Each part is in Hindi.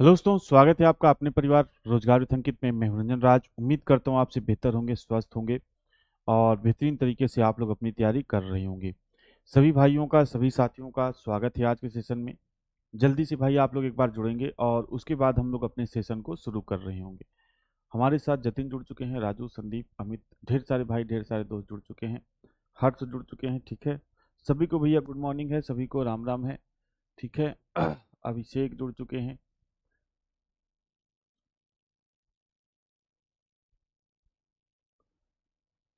हेलो दोस्तों, स्वागत है आपका अपने परिवार रोजगार विथ अंकित में। मैं हूं रंजन राज। उम्मीद करता हूं आपसे बेहतर होंगे, स्वस्थ होंगे और बेहतरीन तरीके से आप लोग अपनी तैयारी कर रहे होंगे। सभी भाइयों का, सभी साथियों का स्वागत है आज के सेशन में। जल्दी से भाई आप लोग एक बार जुड़ेंगे और उसके बाद हम लोग अपने सेशन को शुरू कर रहे होंगे। हमारे साथ जतिन जुड़ चुके हैं, राजू, संदीप, अमित, ढेर सारे भाई, ढेर सारे दोस्त जुड़ चुके हैं, हर्ष जुड़ चुके हैं। ठीक है, सभी को भैया गुड मॉर्निंग है, सभी को राम राम है। ठीक है, अभिषेक जुड़ चुके हैं।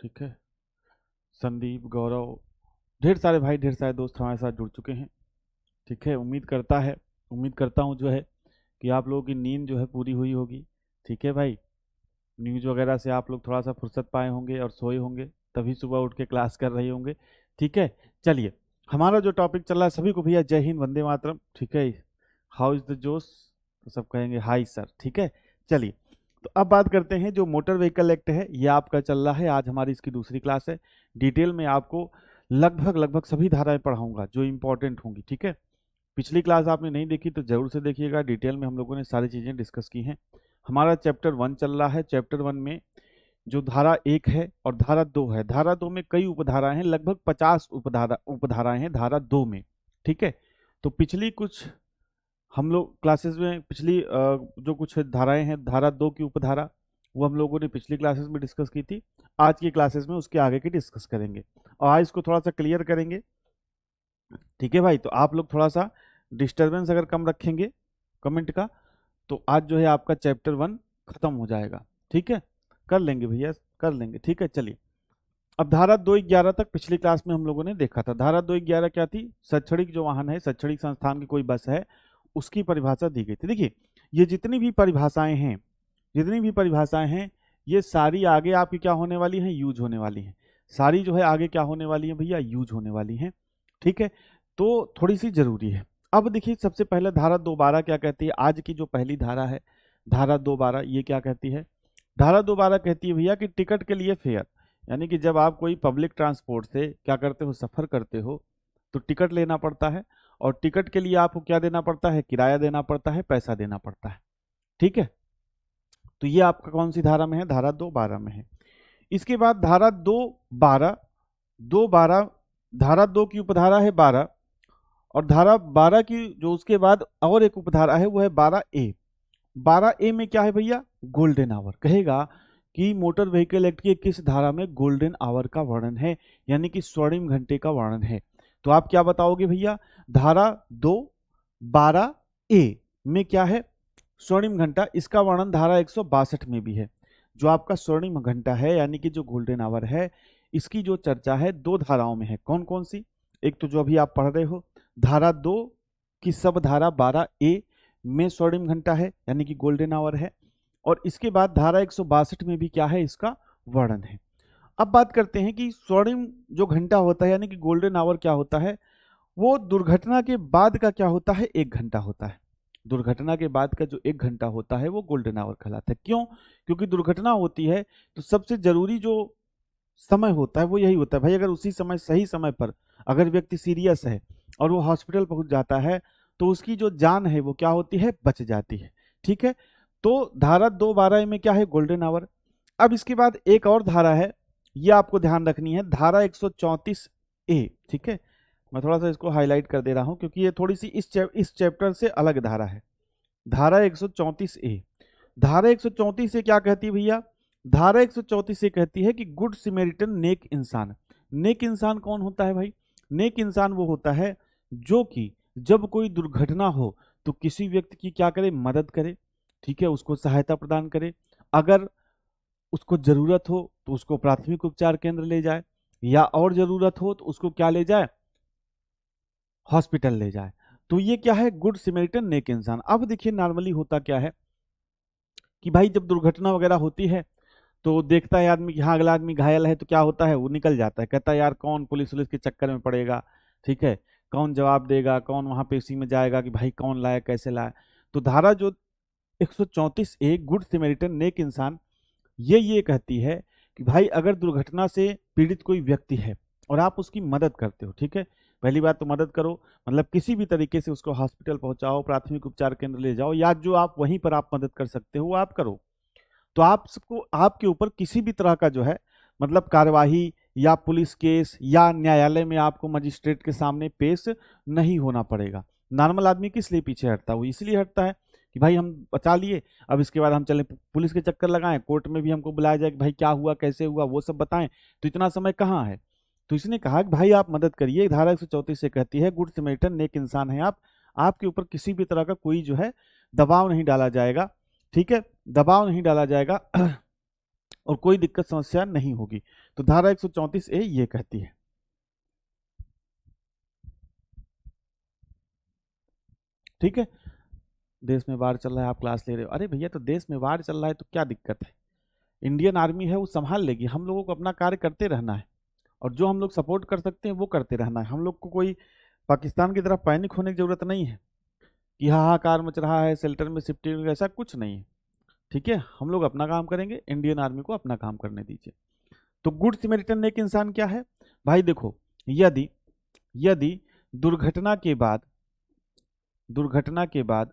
ठीक है, संदीप, गौरव, ढेर सारे भाई, ढेर सारे दोस्त हमारे साथ जुड़ चुके हैं। ठीक है, उम्मीद करता हूँ जो है कि आप लोगों की नींद जो है पूरी हुई होगी। ठीक है भाई, न्यूज़ वगैरह से आप लोग थोड़ा सा फुर्सत पाए होंगे और सोए होंगे, तभी सुबह उठ के क्लास कर रहे होंगे। ठीक है, चलिए, हमारा जो टॉपिक चल रहा है, सभी को भैया जय हिंद, वंदे मातरम। ठीक है, हाउ इज द जोश, तो सब कहेंगे हाई सर। ठीक है, चलिए, तो अब बात करते हैं जो मोटर व्हीकल एक्ट है, ये आपका चल रहा है। आज हमारी इसकी दूसरी क्लास है। डिटेल में आपको लगभग लगभग सभी धाराएं पढ़ाऊंगा जो इंपॉर्टेंट होंगी। ठीक है, पिछली क्लास आपने नहीं देखी तो जरूर से देखिएगा, डिटेल में हम लोगों ने सारी चीजें डिस्कस की हैं। हमारा चैप्टर 1 चल रहा है। चैप्टर 1 में जो धारा 1 है और धारा 2 है, धारा 2 में कई उपधाराएं हैं, लगभग 50 उपधाराएं हैं धारा 2 में। ठीक है, तो पिछली कुछ हम लोग क्लासेस में पिछली जो कुछ धाराएं हैं, धारा 2 की उपधारा, वो हम लोगों ने पिछली क्लासेस में डिस्कस की थी। आज की क्लासेस में उसके आगे की डिस्कस करेंगे और आज इसको थोड़ा सा क्लियर करेंगे। ठीक है भाई, तो आप लोग थोड़ा सा डिस्टरबेंस अगर कम रखेंगे कमेंट का, तो आज जो है आपका चैप्टर 1 खत्म हो जाएगा। ठीक है, कर लेंगे भैया, कर लेंगे। ठीक है, चलिए, अब धारा 211 तक पिछली क्लास में हम लोगों ने देखा था। धारा 211 क्या थी? शैक्षणिक जो वाहन है, शैक्षणिक संस्थान की कोई बस है, उसकी परिभाषा दी गई थी। देखिए, ये जितनी भी परिभाषाएं हैं, ये सारी आगे आपकी क्या होने वाली हैं? यूज होने वाली हैं। सारी जो है आगे क्या होने वाली है भैया? यूज होने वाली हैं। ठीक है, तो थोड़ी सी जरूरी है। अब देखिए, सबसे पहले धारा 212 क्या कहती है? आज की जो पहली धारा है, धारा 212, ये क्या कहती है? धारा 212 कहती है भैया कि टिकट के लिए फेयर, यानी कि जब आप कोई पब्लिक ट्रांसपोर्ट से क्या करते हो, सफर करते हो, तो टिकट लेना पड़ता है और टिकट के लिए आपको क्या देना पड़ता है? किराया देना पड़ता है, पैसा देना पड़ता है। ठीक है, तो ये आपका कौन सी धारा में है? धारा 212 में है। इसके बाद धारा 212, 212, धारा 2 की उपधारा है 12, और धारा 12 की जो उसके बाद और एक उपधारा है वो है 12A। 12A में क्या है भैया? Golden hour. कहेगा कि मोटर व्हीकल एक्ट की किस धारा में गोल्डन आवर का वर्णन है, यानी कि स्वर्णिम घंटे का वर्णन है। तो आप क्या बताओगे भैया? धारा 212A में क्या है? स्वर्णिम घंटा। इसका वर्णन धारा 162 में भी है। जो आपका स्वर्णिम घंटा है, यानी कि जो गोल्डन आवर है, इसकी जो चर्चा है दो धाराओं में है। कौन कौन सी? एक तो जो अभी आप पढ़ रहे हो, धारा 2 की सब धारा 12A में स्वर्णिम घंटा है, यानी कि गोल्डन आवर है, और इसके बाद धारा 162 में भी क्या है? इसका वर्णन है। अब बात करते हैं कि स्वर्णिम जो घंटा होता है, यानी कि गोल्डन आवर क्या होता है? वो दुर्घटना के बाद का क्या होता है? 1 घंटा होता है। दुर्घटना के बाद का जो 1 घंटा होता है वो गोल्डन आवर कहलाता है। क्यों? क्योंकि दुर्घटना होती है तो सबसे जरूरी जो समय होता है वो यही होता है भाई। अगर उसी समय, सही समय पर अगर व्यक्ति सीरियस है और वो हॉस्पिटल पहुंच जाता है, तो उसकी जो जान है वो क्या होती है? बच जाती है। ठीक है, तो धारा 212 में क्या है? Golden hour. अब इसके बाद एक और धारा है, ये आपको ध्यान रखनी है, धारा 134A। ठीक है, मैं थोड़ा सा इसको हाईलाइट कर दे रहा हूं क्योंकि ये थोड़ी सी इस चैप्टर से अलग धारा है। धारा 134A, धारा 134 से क्या कहती है भैया? धारा 134 से कहती है कि गुड सिमेरिटन नेक इंसान। नेक इंसान कौन होता है भाई? नेक इंसान वो होता है जो कि जब कोई दुर्घटना हो तो किसी व्यक्ति की क्या करे? मदद करे। ठीक है, उसको सहायता प्रदान करे। अगर उसको जरूरत हो तो उसको प्राथमिक उपचार केंद्र ले जाए, या और जरूरत हो तो उसको क्या ले जाए? हॉस्पिटल ले जाए। तो ये क्या है? गुड सिमेरिटन नेक इंसान। अब देखिए, नॉर्मली होता क्या है कि भाई जब दुर्घटना वगैरह होती है तो देखता है आदमी कि हाँ अगला आदमी घायल है, तो क्या होता है? वो निकल जाता है, कहता है यार कौन पुलिस वुलिस के चक्कर में पड़ेगा। ठीक है, कौन जवाब देगा, कौन वहां पे इसी में जाएगा कि भाई कौन लाया, कैसे लाया। तो धारा जो 134A, गुड सिमेरिटन नेक इंसान, ये कहती है कि भाई अगर दुर्घटना से पीड़ित कोई व्यक्ति है और आप उसकी मदद करते हो, ठीक है, पहली बात तो मदद करो, मतलब किसी भी तरीके से उसको हॉस्पिटल पहुंचाओ, प्राथमिक उपचार केंद्र ले जाओ, या जो आप वहीं पर आप मदद कर सकते हो वो आप करो। तो आप सबको, आपके ऊपर किसी भी तरह का जो है मतलब कार्यवाही या पुलिस केस या न्यायालय में आपको मजिस्ट्रेट के सामने पेश नहीं होना पड़ेगा। नॉर्मल आदमी किस लिए पीछे हटता है? वो इसलिए हटता है कि भाई हम बचा लिए, अब इसके बाद हम चले पुलिस के चक्कर लगाएं, कोर्ट में भी हमको बुलाया जाए कि भाई क्या हुआ, कैसे हुआ, वो सब बताएं, तो इतना समय कहाँ है। तो इसने कहा कि भाई आप मदद करिए। धारा 134 से कहती है गुड सिमरिटन, नेक इंसान है आप, आपके ऊपर किसी भी तरह का कोई जो है दबाव नहीं डाला जाएगा, ठीक है, दबाव नहीं डाला जाएगा और कोई दिक्कत समस्या नहीं होगी। तो धारा 134A ये कहती है। ठीक है, देश में वार चल रहा है, आप क्लास ले रहे हो, अरे भैया तो देश में वार चल रहा है तो क्या दिक्कत है, इंडियन आर्मी है वो संभाल लेगी, हम लोगों को अपना कार्य करते रहना है और जो हम लोग सपोर्ट कर सकते हैं वो करते रहना है। हम लोग को कोई पाकिस्तान की तरफ पैनिक होने की जरूरत नहीं है कि हाहाकार मच रहा है शेल्टर में शिफ्टिंग, ऐसा कुछ नहीं है। ठीक है, हम लोग अपना काम करेंगे, इंडियन आर्मी को अपना काम करने दीजिए। तो गुड सिमरिटन नेक इंसान क्या है भाई? देखो, यदि यदि दुर्घटना के बाद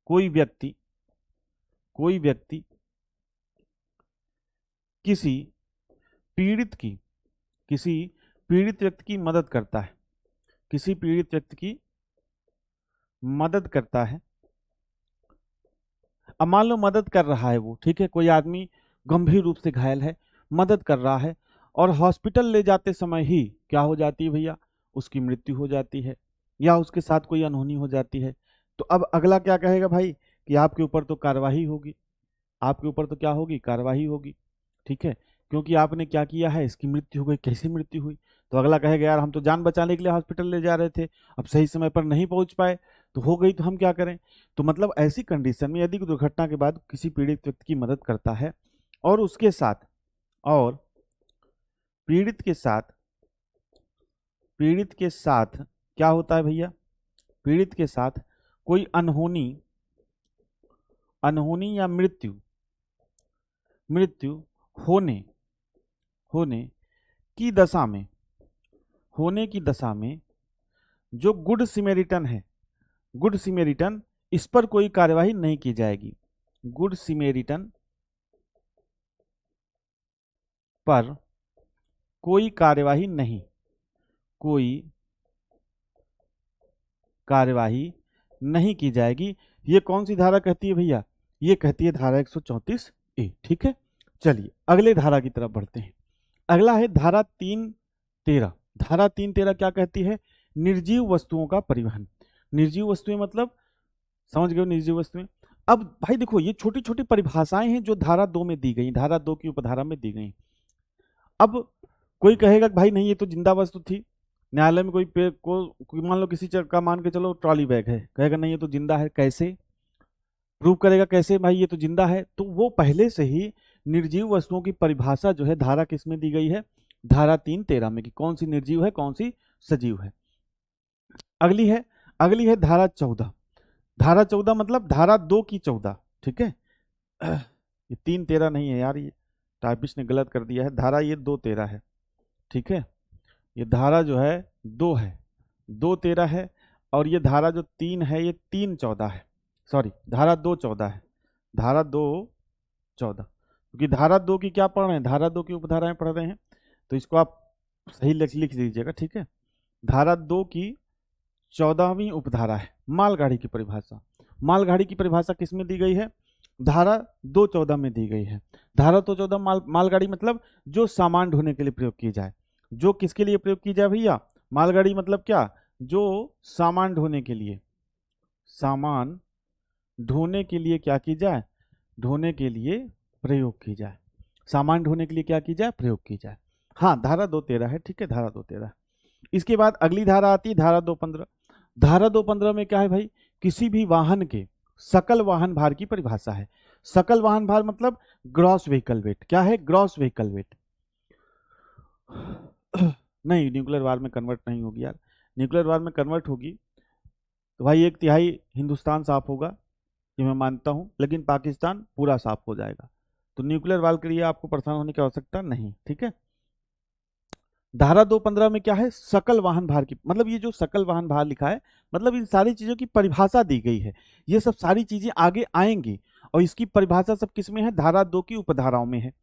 कोई व्यक्ति किसी पीड़ित की किसी पीड़ित व्यक्ति की मदद करता है, किसी पीड़ित व्यक्ति की मदद करता है, अब मान लो मदद कर रहा है वो, ठीक है, कोई आदमी गंभीर रूप से घायल है, मदद कर रहा है और हॉस्पिटल ले जाते समय ही क्या हो जाती है भैया? उसकी मृत्यु हो जाती है या उसके साथ कोई अनहोनी हो जाती है। तो अब अगला क्या कहेगा भाई कि आपके ऊपर तो कार्रवाई होगी, आपके ऊपर तो क्या होगी? कार्रवाई होगी, ठीक है, क्योंकि आपने क्या किया है, इसकी मृत्यु हो गई। कैसे मृत्यु हुई? तो अगला कहेगा यार हम तो जान बचाने के लिए हॉस्पिटल ले जा रहे थे, अब सही समय पर नहीं पहुंच पाए तो हो गई, तो हम क्या करें? तो मतलब ऐसी कंडीशन में यदि दुर्घटना के बाद किसी पीड़ित व्यक्ति की मदद करता है और उसके साथ और पीड़ित के साथ क्या होता है भैया? पीड़ित के साथ कोई अनहोनी या मृत्यु होने होने की दशा में जो गुड सिमेरिटन है, गुड सिमेरिटन, इस पर कोई कार्यवाही नहीं की जाएगी। गुड सिमेरिटन पर कोई कार्यवाही नहीं की जाएगी। ये कौन सी धारा कहती है भैया? ये कहती है धारा 134A। ठीक है, चलिए अगले धारा की तरफ बढ़ते हैं। अगला है धारा 313। धारा 313 क्या कहती है? निर्जीव वस्तुओं का परिवहन। निर्जीव वस्तुएं मतलब समझ गए, निर्जीव वस्तुएं। अब भाई देखो, ये छोटी छोटी परिभाषाएं हैं जो धारा 2 में दी गई, धारा 2 की उपधारा में दी गई। अब कोई कहेगा कि भाई नहीं ये तो जिंदा वस्तु थी, न्यायालय में कोई मान लो किसी चीज का मान के चलो ट्रॉली बैग है, कहेगा नहीं ये तो जिंदा है, कैसे प्रूव करेगा? कैसे भाई ये तो जिंदा है? तो वो पहले से ही निर्जीव वस्तुओं की परिभाषा जो है धारा किस में दी गई है? धारा 313 में, कि कौन सी निर्जीव है कौन सी सजीव है। अगली है धारा 14। धारा 14 मतलब धारा 2 की 14। ठीक है, ये 313 नहीं है यार, ये टाइपिस्ट ने गलत कर दिया है, धारा ये 213 है। ठीक है, ये धारा जो है 2 है, 213 है, और ये धारा जो 3 है ये 314 है, सॉरी धारा 214 है, धारा 214, क्योंकि धारा 2 की क्या पढ़ रहे हैं? धारा 2 की उपधाराएं पढ़ रहे हैं, तो इसको आप सही लिख दीजिएगा। ठीक है, धारा 2 की 14वीं उपधारा है मालगाड़ी की परिभाषा। मालगाड़ी की परिभाषा किस में दी गई है? धारा 214 में दी गई है। धारा 214 मालगाड़ी मतलब जो सामान ढोने के लिए प्रयोग की जाए। जो किसके लिए प्रयोग की जाए भैया? मालगाड़ी मतलब क्या? जो सामान ढोने के लिए, सामान ढोने के लिए क्या की जाए? ढोने के लिए प्रयोग की जाए। सामान ढोने के लिए क्या की जाए? प्रयोग की जाए। हाँ, धारा 213 है। ठीक है, धारा 213। इसके बाद अगली धारा आती है धारा 215। धारा 215 में क्या है भाई? किसी भी वाहन के सकल वाहन भार की परिभाषा है। सकल वाहन भार मतलब ग्रॉस व्हीकल वेट। क्या है? Gross vehicle wait. नहीं, न्यूक्लियर वार में कन्वर्ट नहीं होगी यार। न्यूक्लियर वार में कन्वर्ट होगी तो भाई 1/3 हिंदुस्तान साफ होगा, ये मैं मानता हूं, लेकिन पाकिस्तान पूरा साफ हो जाएगा। तो न्यूक्लियर वार के लिए आपको परेशान होने की आवश्यकता नहीं। ठीक है, धारा 215 में क्या है, सकल वाहन भार की, मतलब ये जो सकल वाहन भार लिखा है, मतलब इन सारी चीजों की परिभाषा दी गई है। ये सब सारी चीजें आगे आएंगी और इसकी परिभाषा सब किस में है, धारा 2 की उपधाराओं में है।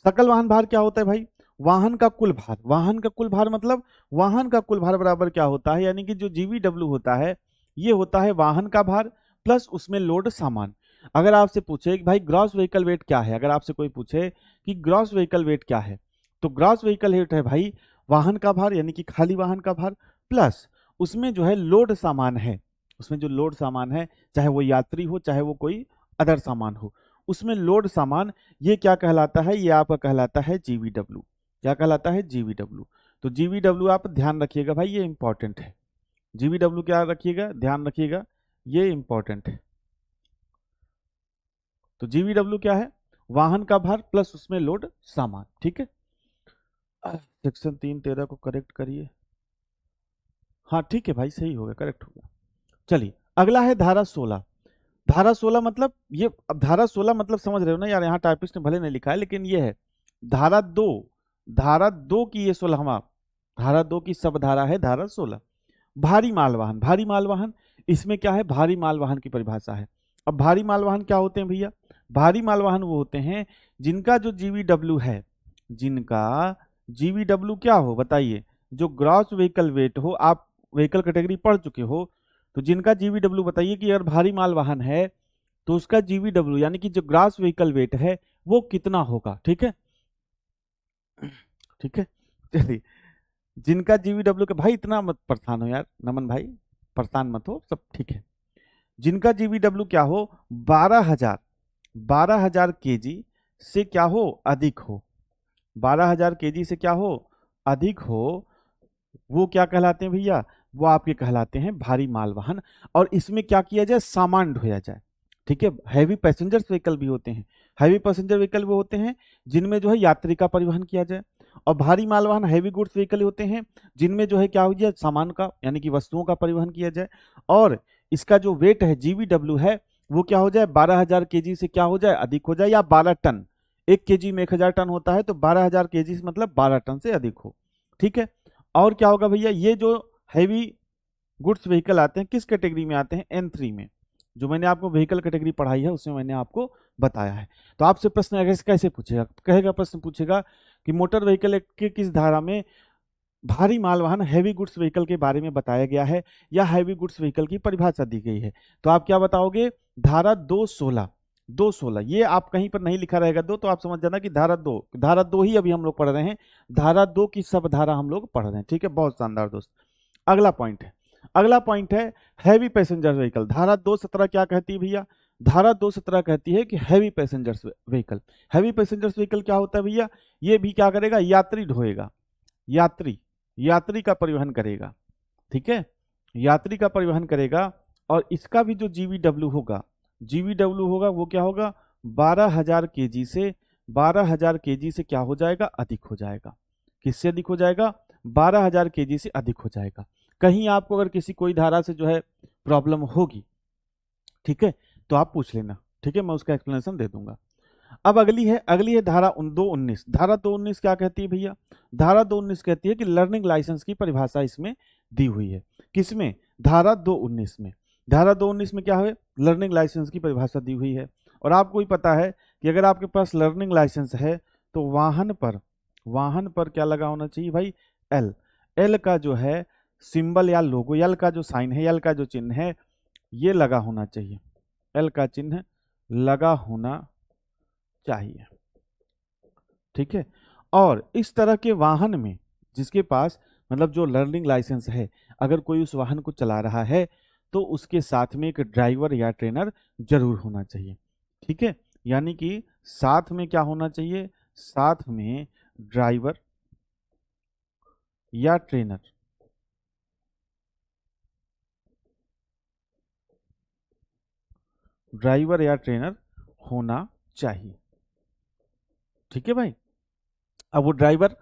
सकल वाहन भार क्या होता है भाई, वाहन का कुल भार। वाहन का कुल भार मतलब वाहन का कुल भार बराबर क्या होता है, यानी कि जो जीवीडब्ल्यू होता है ये होता है वाहन का भार प्लस उसमें लोड सामान। अगर आपसे पूछे कि भाई ग्रॉस व्हीकल वेट क्या है, अगर आपसे कोई पूछे कि ग्रॉस व्हीकल वेट क्या है, तो ग्रॉस व्हीकल वेट है भाई वाहन का भार, यानी कि खाली वाहन का भार प्लस उसमें जो है लोड सामान है, उसमें जो लोड सामान है, चाहे वो यात्री हो चाहे वो कोई अदर सामान हो, उसमें लोड सामान, ये क्या कहलाता है, ये आपका कहलाता है जीवीडब्ल्यू। क्या कहलाता है, जीवीडब्ल्यू। तो जीवीडब्ल्यू आप ध्यान रखिएगा भाई, ये इंपॉर्टेंट है। जीवीडब्ल्यू क्या रखिएगा, ध्यान रखिएगा, ये इंपॉर्टेंट है। तो जीवीडब्ल्यू क्या है, वाहन का भार प्लस उसमें लोड सामान। ठीक है, सेक्शन 313 को करेक्ट करिए। हाँ ठीक है भाई, सही हो गया, करेक्ट हो गया। चलिए अगला है धारा 16। धारा 16 मतलब ये, अब धारा 16 मतलब समझ रहे हो ना यार, यहाँ टाइपिस्ट ने भले नहीं लिखा है लेकिन ये है धारा 2। धारा 2 की ये 16वां, धारा 2 की सब धारा है धारा 16। भारी मालवाहन, भारी मालवाहन, इसमें क्या है, भारी मालवाहन की परिभाषा है। अब भारी मालवाहन क्या होते हैं भैया, भारी मालवाहन वो होते हैं जिनका जो जीवीडब्ल्यू है, जिनका जीवीडब्ल्यू क्या हो बताइए, जो ग्रॉस व्हीकल वेट हो, आप व्हीकल कैटेगरी पढ़ चुके हो, तो जिनका जीवीडब्ल्यू बताइए कि अगर भारी माल वाहन है तो उसका जीवीडब्ल्यू यानी कि जो ग्रॉस व्हीकल वेट है वो कितना होगा। ठीक है, ठीक है, चलिए जिनका जीवीडब्ल्यू का, भाई इतना मत परेशान हो यार नमन भाई, परेशान मत हो, सब ठीक है। जिनका जीवीडब्ल्यू क्या हो, 12,000, 12,000 केजी से क्या हो, अधिक हो, 12,000 केजी से क्या हो, अधिक हो, वो क्या कहलाते हैं भैया, वो आपके कहलाते हैं भारी मालवाहन। और इसमें क्या किया जाए, सामान ढोया जाए। ठीक है, हैवी पैसेंजर व्हीकल भी होते हैं, हैवी पैसेंजर व्हीकल वो होते हैं जिनमें जो है यात्री का परिवहन किया जाए, और भारी मालवाहन हैवी गुड्स व्हीकल होते हैं जिनमें जो है क्या हो जाए, सामान का यानी कि वस्तुओं का परिवहन किया जाए। और इसका जो वेट है जीवीडब्ल्यू है वो क्या हो जाए, 12,000 केजी से क्या हो जाए, अधिक हो जाए, या 12 टन। 1 केजी में 1,000 टन होता है, तो 12,000 केजी से मतलब 12 टन से अधिक हो। ठीक है, और क्या होगा भैया, ये जो हैवी गुड्स व्हीकल आते हैं किस कैटेगरी में आते हैं, N3 में। जो मैंने आपको व्हीकल कैटेगरी पढ़ाई है उसमें मैंने आपको बताया है। तो आपसे प्रश्न अगर कैसे पूछेगा, कहेगा प्रश्न पूछेगा कि मोटर व्हीकल एक्ट के किस धारा में भारी मालवाहन हैवी गुड्स व्हीकल के बारे में बताया गया है, या हैवी गुड्स व्हीकल की परिभाषा दी गई है। तो आप क्या बताओगे, धारा 216। 216 ये आप कहीं पर नहीं लिखा रहेगा दो, तो आप समझ जाना कि धारा 2, धारा 2 ही अभी हम लोग पढ़ रहे हैं, धारा 2 की सब धारा हम लोग पढ़ रहे हैं। ठीक है, बहुत शानदार दोस्त। अगला पॉइंट है, अगला पॉइंट है हैवी पैसेंजर व्हीकल। धारा 217 क्या कहती है भैया, धारा 217 कहती है कि heavy passengers vehicle, heavy passengers vehicle क्या होता है भैया, ये भी क्या करेगा, यात्री ढोएगा, यात्री, यात्री का परिवहन करेगा। ठीक है, यात्री का परिवहन करेगा, और इसका भी जो जीवीडब्ल्यू होगा, जीवीडब्ल्यू होगा वो क्या होगा, 12,000 केजी से, 12,000 केजी से क्या हो जाएगा, अधिक हो जाएगा। किससे अधिक हो जाएगा, 12,000 केजी से अधिक हो जाएगा। कहीं आपको अगर किसी कोई धारा से जो है प्रॉब्लम होगी, ठीक है, तो आप पूछ लेना। ठीक है, मैं उसका एक्सप्लेनेशन दे दूंगा। अब अगली है धारा 219। धारा 219 क्या कहती है भैया, धारा 219 कहती है कि लर्निंग लाइसेंस की परिभाषा इसमें दी हुई है। किसमें, धारा 219 में। धारा 219 में क्या है, लर्निंग लाइसेंस की परिभाषा दी हुई है। और आपको ही पता है कि अगर आपके पास लर्निंग लाइसेंस है तो वाहन पर क्या लगा होना चाहिए भाई, एल। एल का जो है सिंबल या लोगो, एल का जो साइन है, एल का जो चिन्ह है ये लगा होना चाहिए, एल का चिन्ह लगा होना चाहिए। ठीक है, और इस तरह के वाहन में जिसके पास मतलब जो लर्निंग लाइसेंस है, अगर कोई उस वाहन को चला रहा है तो उसके साथ में एक ड्राइवर या ट्रेनर जरूर होना चाहिए। ठीक है, यानी कि साथ में क्या होना चाहिए, साथ में ड्राइवर या ट्रेनर, ड्राइवर या ट्रेनर होना चाहिए। ठीक है भाई, अब वो ड्राइवर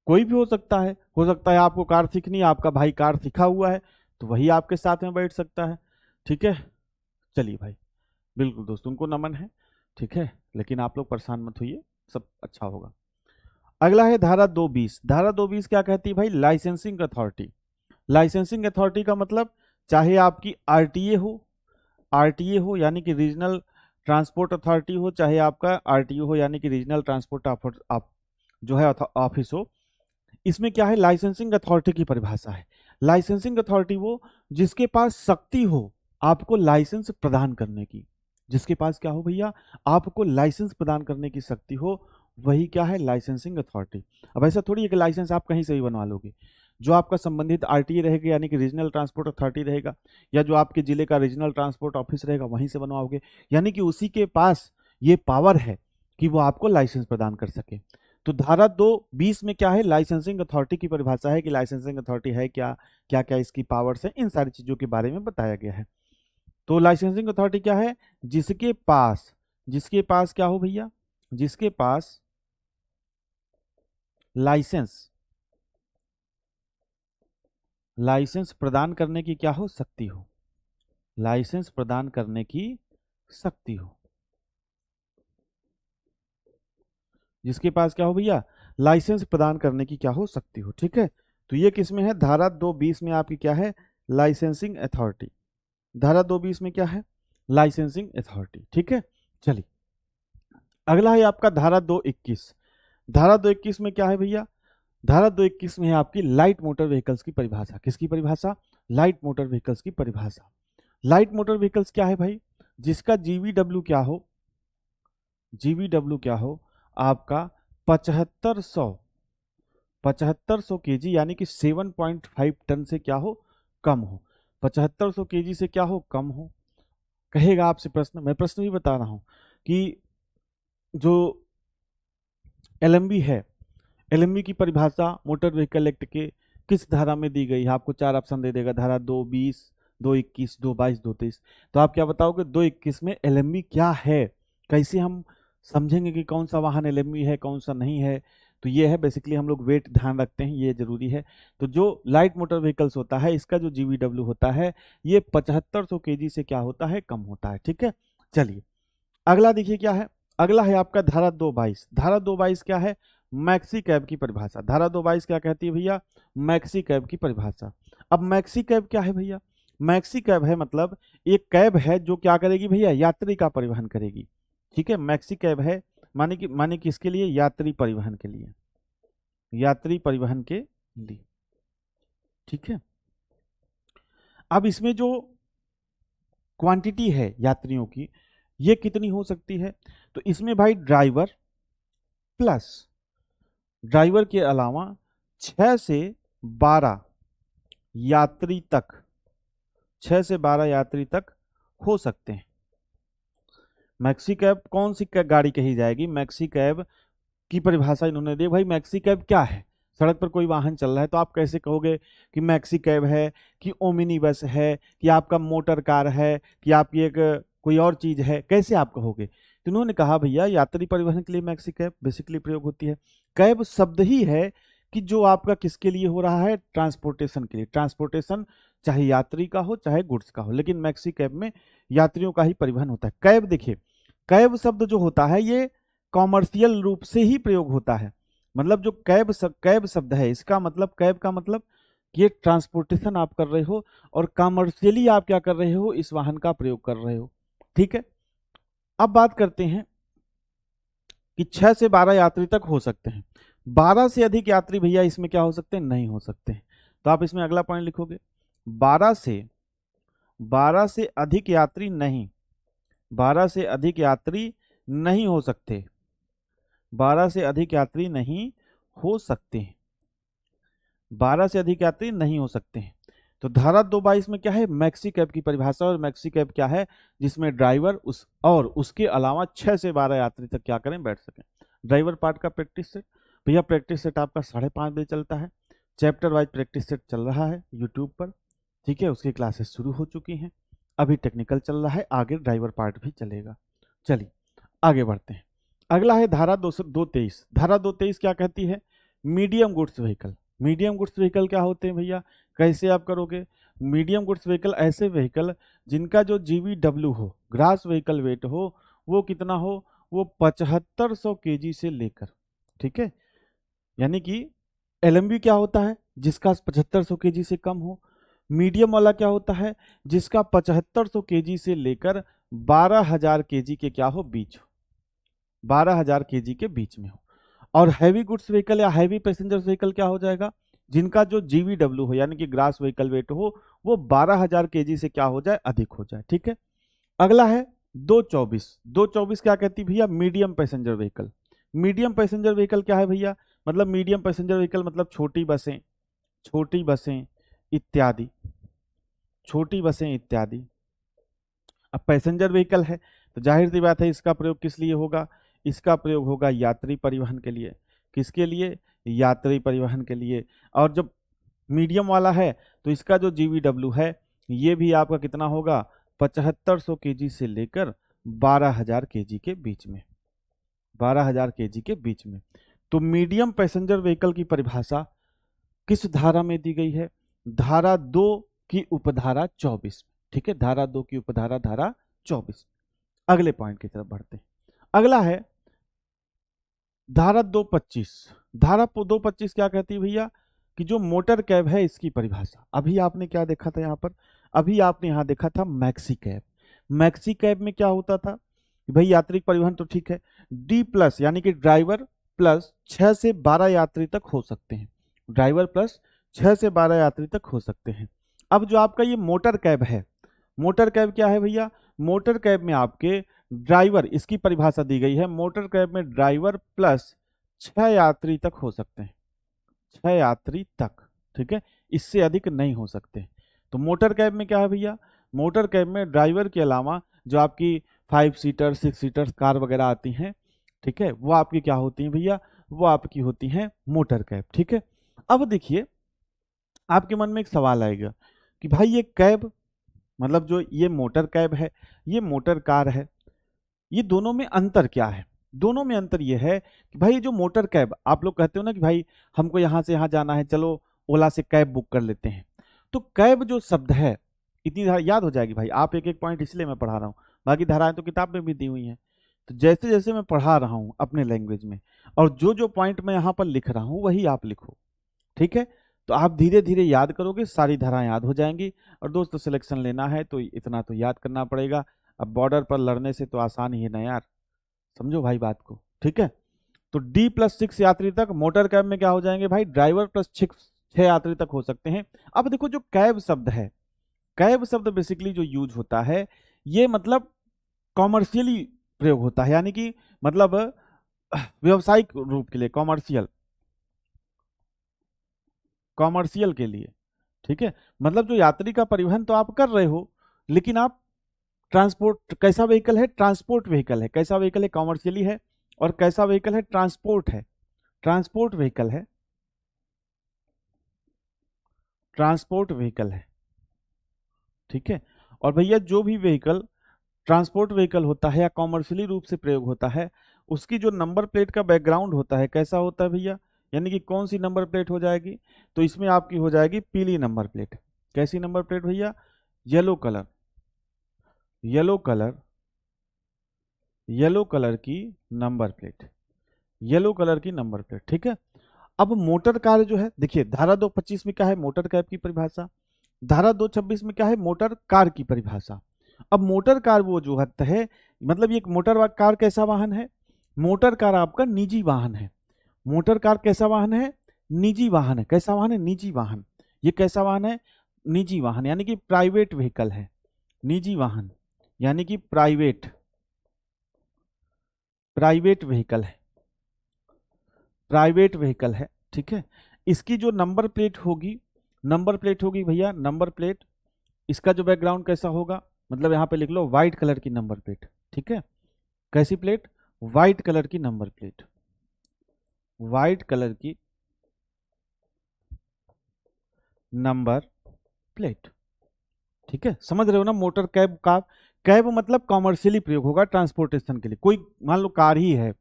कोई भी हो सकता है आपको कार सीखनी है, आपका भाई कार सीखा हुआ है तो वही आपके साथ में बैठ सकता है। ठीक है, चलिए भाई, बिल्कुल दोस्त, उनको नमन है। ठीक है, लेकिन आप लोग परेशान मत होइए, सब अच्छा होगा। अगला है धारा 220। धारा 220 क्या कहती है भाई? Licensing authority. लाइसेंसिंग अथॉरिटी का मतलब चाहे आपकी आरटीए हो यानी कि रीजनल ट्रांसपोर्ट अथॉरिटी हो, चाहे आपका आरटीओ हो यानी कि रीजनल ट्रांसपोर्ट जो है ऑफिस हो, इसमें क्या है? लाइसेंसिंग अथॉरिटी की परिभाषा है। लाइसेंसिंग अथॉरिटी वो जिसके पास शक्ति हो आपको लाइसेंस प्रदान करने की, जिसके पास क्या हो भैया? आपको लाइसेंस प्रदान करने की शक्ति हो, वही क्या है? Licensing authority. अब ऐसा थोड़ी है कि लाइसेंस आप कहीं से भी बनवा लोगे। जो आपका संबंधित आरटीए रहेगा यानी कि रीजनल ट्रांसपोर्ट अथॉरिटी रहेगा, या जो आपके जिले का रीजनल ट्रांसपोर्ट ऑफिस रहेगा वहीं से बनवाओगे, यानी कि उसी के पास ये पावर है कि वो आपको लाइसेंस प्रदान कर सके। तो धारा 220 में क्या है? लाइसेंसिंग अथॉरिटी की परिभाषा है कि लाइसेंसिंग अथॉरिटी है क्या, क्या क्या इसकी पावर्स है, इन सारी चीजों के बारे में बताया गया है। तो लाइसेंसिंग अथॉरिटी क्या है? जिसके पास क्या हो भैया? जिसके पास लाइसेंस प्रदान करने की क्या हो? शक्ति हो। लाइसेंस प्रदान करने की शक्ति हो। जिसके पास क्या हो भैया? लाइसेंस प्रदान करने की क्या हो? शक्ति हो। ठीक है, तो ये किस में है? धारा 220 में आपकी क्या है? Licensing authority. धारा 220 में क्या है? Licensing authority. ठीक है, चलिए अगला है आपका धारा 221। धारा 221 में क्या है भैया? धारा 221 में है आपकी लाइट मोटर व्हीकल्स की परिभाषा। किसकी परिभाषा? लाइट मोटर व्हीकल्स की परिभाषा। लाइट मोटर व्हीकल्स क्या है भाई? जिसका जीवीडब्ल्यू क्या हो? जीवीडब्ल्यू क्या हो आपका? 7500 केजी यानी कि 7.5 टन से क्या हो? कम हो। 7500 केजी से क्या हो? कम हो। कहेगा आपसे प्रश्न, मैं प्रश्न भी बता रहा हूं कि जो एलएमबी है, एलएमबी की परिभाषा मोटर व्हीकल एक्ट के किस धारा में दी गई है? आपको 4 ऑप्शन दे देगा, धारा 220, 221, 222, 223। तो आप क्या बताओगे? 221 में एलएमबी क्या है? कैसे हम समझेंगे कि कौन सा वाहन एलएमबी है कौन सा नहीं है? तो ये है बेसिकली, हम लोग वेट ध्यान रखते हैं, ये जरूरी है। तो जो लाइट मोटर व्हीकल्स होता है इसका जो जीवीडब्ल्यू होता है ये 7500 केजी से क्या होता है? कम होता है। ठीक है, चलिए अगला देखिए क्या है। अगला है आपका धारा 222। धारा 222 क्या है? मैक्सी कैब की परिभाषा। धारा 222 क्या कहती है भैया? मैक्सी कैब की परिभाषा। अब मैक्सी कैब क्या है भैया? मैक्सी कैब है मतलब एक कैब है जो क्या करेगी भैया? यात्री का परिवहन करेगी। ठीक है, मैक्सी कैब है माने कि इसके लिए यात्री परिवहन के लिए, यात्री परिवहन के लिए। ठीक है, अब इसमें जो क्वांटिटी है यात्रियों की ये कितनी हो सकती है? तो इसमें भाई ड्राइवर के अलावा 6 से 12 यात्री तक, 6 से 12 यात्री तक हो सकते हैं। मैक्सी कैब कौन सी गाड़ी कही जाएगी? मैक्सी कैब की परिभाषा इन्होंने दी भाई। मैक्सी कैब क्या है? सड़क पर कोई वाहन चल रहा है तो आप कैसे कहोगे कि मैक्सी कैब है, कि ओमिनी बस है, कि आपका मोटर कार है, कि आपकी एक कोई और चीज है? कैसे आप कहोगे? तो उन्होंने कहा भैया यात्री परिवहन के लिए मैक्सी कैब बेसिकली प्रयोग होती है। कैब शब्द ही है कि जो आपका किसके लिए हो रहा है? ट्रांसपोर्टेशन के लिए। ट्रांसपोर्टेशन चाहे यात्री का हो चाहे गुड्स का हो, लेकिन मैक्सी कैब में यात्रियों का ही परिवहन होता है। कैब देखिए, कैब शब्द जो होता है ये कॉमर्शियल रूप से ही प्रयोग होता है। मतलब जो कैब शब्द है इसका मतलब, कैब का मतलब ये ट्रांसपोर्टेशन आप कर रहे हो और कॉमर्शियली आप क्या कर रहे हो? इस वाहन का प्रयोग कर रहे हो। ठीक है, अब बात करते हैं कि 6 से 12 यात्री तक हो सकते हैं। 12 से अधिक यात्री भैया इसमें क्या हो सकते हैं? नहीं हो सकते हैं। तो आप इसमें अगला पॉइंट लिखोगे 12 से अधिक यात्री नहीं, 12 से अधिक यात्री नहीं हो सकते, 12 से अधिक यात्री नहीं हो सकते हैं, 12 से अधिक यात्री नहीं हो सकते हैं। तो धारा 222 में क्या है? मैक्सी कैब की परिभाषा। और मैक्सी कैब क्या है? जिसमें ड्राइवर और उसके अलावा 6 से 12 यात्री तक क्या करें? बैठ सकें। ड्राइवर पार्ट का प्रैक्टिस सेट भैया, प्रैक्टिस सेट आपका 5:30 बजे चलता है। चैप्टर वाइज प्रैक्टिस सेट चल रहा है यूट्यूब पर। ठीक है, उसकी क्लासेस शुरू हो चुकी हैं, अभी टेक्निकल चल रहा है, आगे ड्राइवर पार्ट भी चलेगा। चलिए आगे बढ़ते हैं। अगला है धारा 223। धारा 223 क्या कहती है? Medium goods vehicle. Medium goods vehicle क्या होते हैं भैया? कैसे आप करोगे? मीडियम गुड्स व्हीकल ऐसे व्हीकल जिनका जो जीवीडब्ल्यू हो, ग्रास व्हीकल वेट हो, वो कितना हो? वो 7500 केजी से लेकर, ठीक है, यानी कि एलएमवी क्या होता है, जिसका 7500 केजी से कम हो। मीडियम वाला क्या होता है, जिसका 7500 केजी से लेकर 12000 केजी के क्या हो, बीच हो, 12000 केजी के बीच में हो। और हैवी गुड्स व्हीकल या हैवी पैसेंजर व्हीकल क्या हो जाएगा, जिनका जो जीवीडब्ल्यू हो यानी कि ग्रास व्हीकल वेट हो वो 12000 केजी से क्या हो जाए, अधिक हो जाए। ठीक है, अगला है 224। 224 क्या कहती भैया, medium passenger vehicle. Medium passenger vehicle क्या है भैया, मतलब मीडियम पैसेंजर व्हीकल मतलब छोटी बसें इत्यादि, छोटी बसें इत्यादि। अब पैसेंजर व्हीकल है तो जाहिर सी बात है इसका प्रयोग किस लिए होगा, इसका प्रयोग होगा यात्री परिवहन के लिए। किसके लिए, यात्री परिवहन के लिए। और जब मीडियम वाला है तो इसका जो जीवीडब्ल्यू है ये भी आपका कितना होगा, 7500 केजी से लेकर 12000 केजी के बीच में, 12000 केजी के बीच में। तो मीडियम पैसेंजर व्हीकल की परिभाषा किस धारा में दी गई है, धारा 2 की उपधारा 24। ठीक है, धारा 2 की उपधारा धारा 24। अगले पॉइंट की तरफ बढ़ते हैं। अगला है धारा 225। धारा 225 क्या कहती है भैया, कि जो मोटर कैब है इसकी परिभाषा। अभी आपने क्या देखा था यहाँ पर, अभी आपने यहाँ देखा था मैक्सी कैब। मैक्सी कैब में क्या होता था कि भाई यात्री परिवहन तो ठीक है, डी प्लस यानी कि ड्राइवर प्लस 6 से 12 यात्री तक हो सकते हैं, ड्राइवर प्लस 6 से 12 यात्री तक हो सकते हैं। अब जो आपका ये मोटर कैब है, मोटर कैब क्या है भैया, मोटर कैब में आपके ड्राइवर, इसकी परिभाषा दी गई है, मोटर कैब में ड्राइवर प्लस 6 यात्री तक हो सकते हैं, 6 यात्री तक। ठीक है, इससे अधिक नहीं हो सकते। तो मोटर कैब में क्या है भैया, मोटर कैब में ड्राइवर के अलावा जो आपकी 5 सीटर 6 सीटर कार वगैरह आती हैं, ठीक है, वो आपकी क्या होती हैं भैया, वो आपकी होती हैं मोटर कैब। ठीक है, अब देखिए आपके मन में एक सवाल आएगा कि भाई ये कैब मतलब जो ये मोटर कैब है, ये मोटर कार है, ये दोनों में अंतर क्या है। दोनों में अंतर ये है कि भाई जो मोटर कैब आप लोग कहते हो ना कि भाई हमको यहाँ से यहाँ जाना है, चलो ओला से कैब बुक कर लेते हैं। तो कैब जो शब्द है, इतनी धारा याद हो जाएगी भाई, आप एक एक पॉइंट इसलिए मैं पढ़ा रहा हूँ, बाकी धाराएं तो किताब में भी दी हुई हैं। तो जैसे जैसे मैं पढ़ा रहा हूँ अपने लैंग्वेज में, और जो जो पॉइंट मैं यहाँ पर लिख रहा हूँ वही आप लिखो। ठीक है, तो आप धीरे धीरे याद करोगे, सारी धाराएं याद हो जाएंगी। और दोस्तों सिलेक्शन लेना है तो इतना तो याद करना पड़ेगा। अब बॉर्डर पर लड़ने से तो आसान ही है ना यार, समझो भाई बात को। ठीक है, तो डी प्लस 6 यात्री तक मोटर कैब में क्या हो जाएंगे भाई, ड्राइवर प्लस 6 यात्री तक हो सकते हैं। अब देखो जो कैब शब्द है, कैब शब्द बेसिकली जो यूज होता है ये मतलब कॉमर्शियली प्रयोग होता है, यानी कि मतलब व्यवसायिक रूप के लिए, कॉमर्शियल, कॉमर्शियल के लिए। ठीक है, मतलब जो यात्री का परिवहन तो आप कर रहे हो, लेकिन आप ट्रांसपोर्ट, कैसा व्हीकल है, ट्रांसपोर्ट व्हीकल है। कैसा व्हीकल है, कॉमर्शियली है। और कैसा व्हीकल है, ट्रांसपोर्ट है, ट्रांसपोर्ट व्हीकल है, ट्रांसपोर्ट व्हीकल है। ठीक है, और भैया जो भी व्हीकल ट्रांसपोर्ट व्हीकल होता है या कॉमर्शियली रूप से प्रयोग होता है, उसकी जो नंबर प्लेट का बैकग्राउंड होता है कैसा होता है भैया, यानी कि कौन सी नंबर प्लेट हो जाएगी, तो इसमें आपकी हो जाएगी पीली नंबर प्लेट। कैसी नंबर प्लेट भैया, yellow colour, yellow colour, yellow colour की नंबर प्लेट, येलो कलर की नंबर प्लेट। ठीक है, अब मोटर कार जो है, देखिए धारा 225 में क्या है, मोटर कैब की परिभाषा। धारा 226 में क्या है, मोटर कार की परिभाषा। अब मोटर कार वो जो है, मतलब ये मोटर कार कैसा वाहन है, मोटर कार आपका निजी वाहन है। मोटर कार कैसा वाहन है, निजी वाहन है। कैसा वाहन है, निजी वाहन। ये कैसा वाहन है, निजी वाहन, यानी कि प्राइवेट व्हीकल है। निजी वाहन यानी कि प्राइवेट, प्राइवेट व्हीकल है, प्राइवेट व्हीकल है। ठीक है, इसकी जो नंबर प्लेट होगी, नंबर प्लेट होगी भैया, नंबर प्लेट, इसका जो बैकग्राउंड कैसा होगा, मतलब यहां पे लिख लो व्हाइट कलर की नंबर प्लेट। ठीक है, कैसी प्लेट, व्हाइट कलर की नंबर प्लेट, व्हाइट कलर की नंबर प्लेट। ठीक है, समझ रहे हो ना, मोटर कैब का, कैब मतलब कॉमर्शियली प्रयोग होगा ट्रांसपोर्टेशन के लिए। कोई मान लो कार ही है,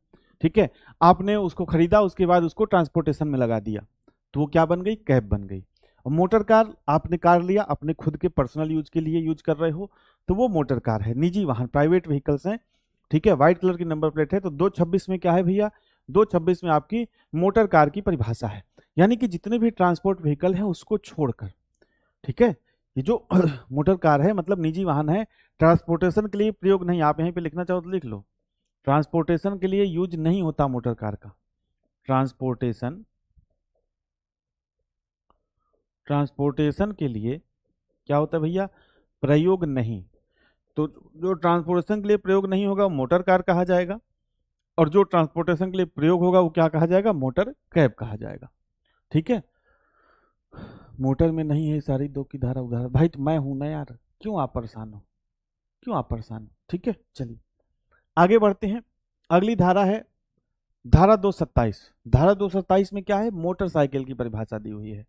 ठीक है, आपने उसको खरीदा, उसके बाद उसको ट्रांसपोर्टेशन में लगा दिया, तो वो क्या बन गई, कैब बन गई। और मोटर कार, आपने कार लिया अपने खुद के पर्सनल यूज के लिए यूज कर रहे हो, तो वो मोटर कार है, निजी वाहन, प्राइवेट व्हीकल्स हैं। ठीक है, व्हाइट कलर की नंबर प्लेट है। तो 226 में क्या है भैया, 226 में आपकी मोटर कार की परिभाषा है, यानी कि जितने भी ट्रांसपोर्ट व्हीकल हैं उसको छोड़कर, ठीक है। ये जो मोटर कार है मतलब निजी वाहन है, ट्रांसपोर्टेशन के लिए प्रयोग नहीं, आप यहीं पे लिखना चाहो तो लिख लो, ट्रांसपोर्टेशन के लिए यूज नहीं होता मोटर कार का, ट्रांसपोर्टेशन ट्रांसपोर्टेशन के लिए क्या होता है भैया, प्रयोग नहीं। तो जो ट्रांसपोर्टेशन के लिए प्रयोग नहीं होगा वो मोटर कार कहा जाएगा, और जो ट्रांसपोर्टेशन के लिए प्रयोग होगा वो क्या कहा जाएगा, मोटर कैब कहा जाएगा, ठीक है। मोटर में नहीं है सारी दो की धारा उधार, भाई तो मैं हूं ना यार, क्यों आप परेशान हो, क्यों आप परेशान हो, ठीक है। चलिए आगे बढ़ते हैं। अगली धारा है धारा 227। धारा 227 में क्या है, मोटरसाइकिल की परिभाषा दी हुई है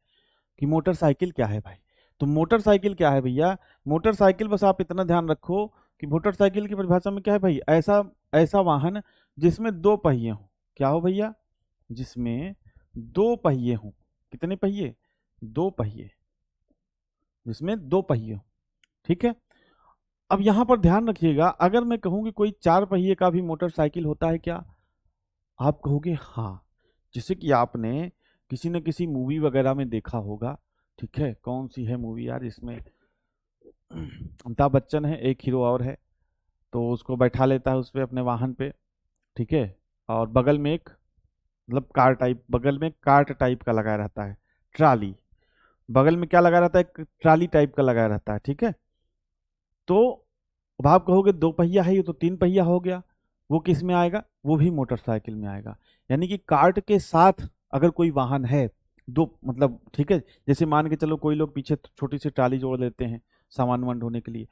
कि मोटरसाइकिल क्या है भाई। तो मोटरसाइकिल क्या है भैया, मोटरसाइकिल बस आप इतना ध्यान रखो कि मोटरसाइकिल की परिभाषा में क्या है भाई, ऐसा ऐसा वाहन जिसमें दो पहिए हों। क्या हो भैया, जिसमें दो पहिए हों। कितने पहिए, दो पहिए, जिसमें दो पहिए हों, ठीक है। अब यहां पर ध्यान रखिएगा, अगर मैं कहूं कि कोई चार पहिए का भी मोटरसाइकिल होता है क्या, आप कहोगे हाँ, जैसे कि आपने किसी न किसी मूवी वगैरह में देखा होगा, ठीक है। कौन सी है मूवी यार, इसमें अमिताभ बच्चन है, एक हीरो और है, तो उसको बैठा लेता है उस पे अपने वाहन पे, ठीक है। और बगल में एक मतलब कार टाइप, बगल में कार्ट टाइप का लगा रहता है, ट्राली, बगल में क्या लगा रहता है, एक ट्राली टाइप का लगा रहता है, ठीक है। तो अब आप कहोगे दो पहिया है ये तो तीन पहिया हो गया, वो किस में आएगा, वो भी मोटरसाइकिल में आएगा। यानी कि कार्ट के साथ अगर कोई वाहन है दो, मतलब ठीक है, जैसे मान के चलो कोई लोग पीछे छोटी सी ट्राली जोड़ लेते हैं सामान वामान ढोने के लिए,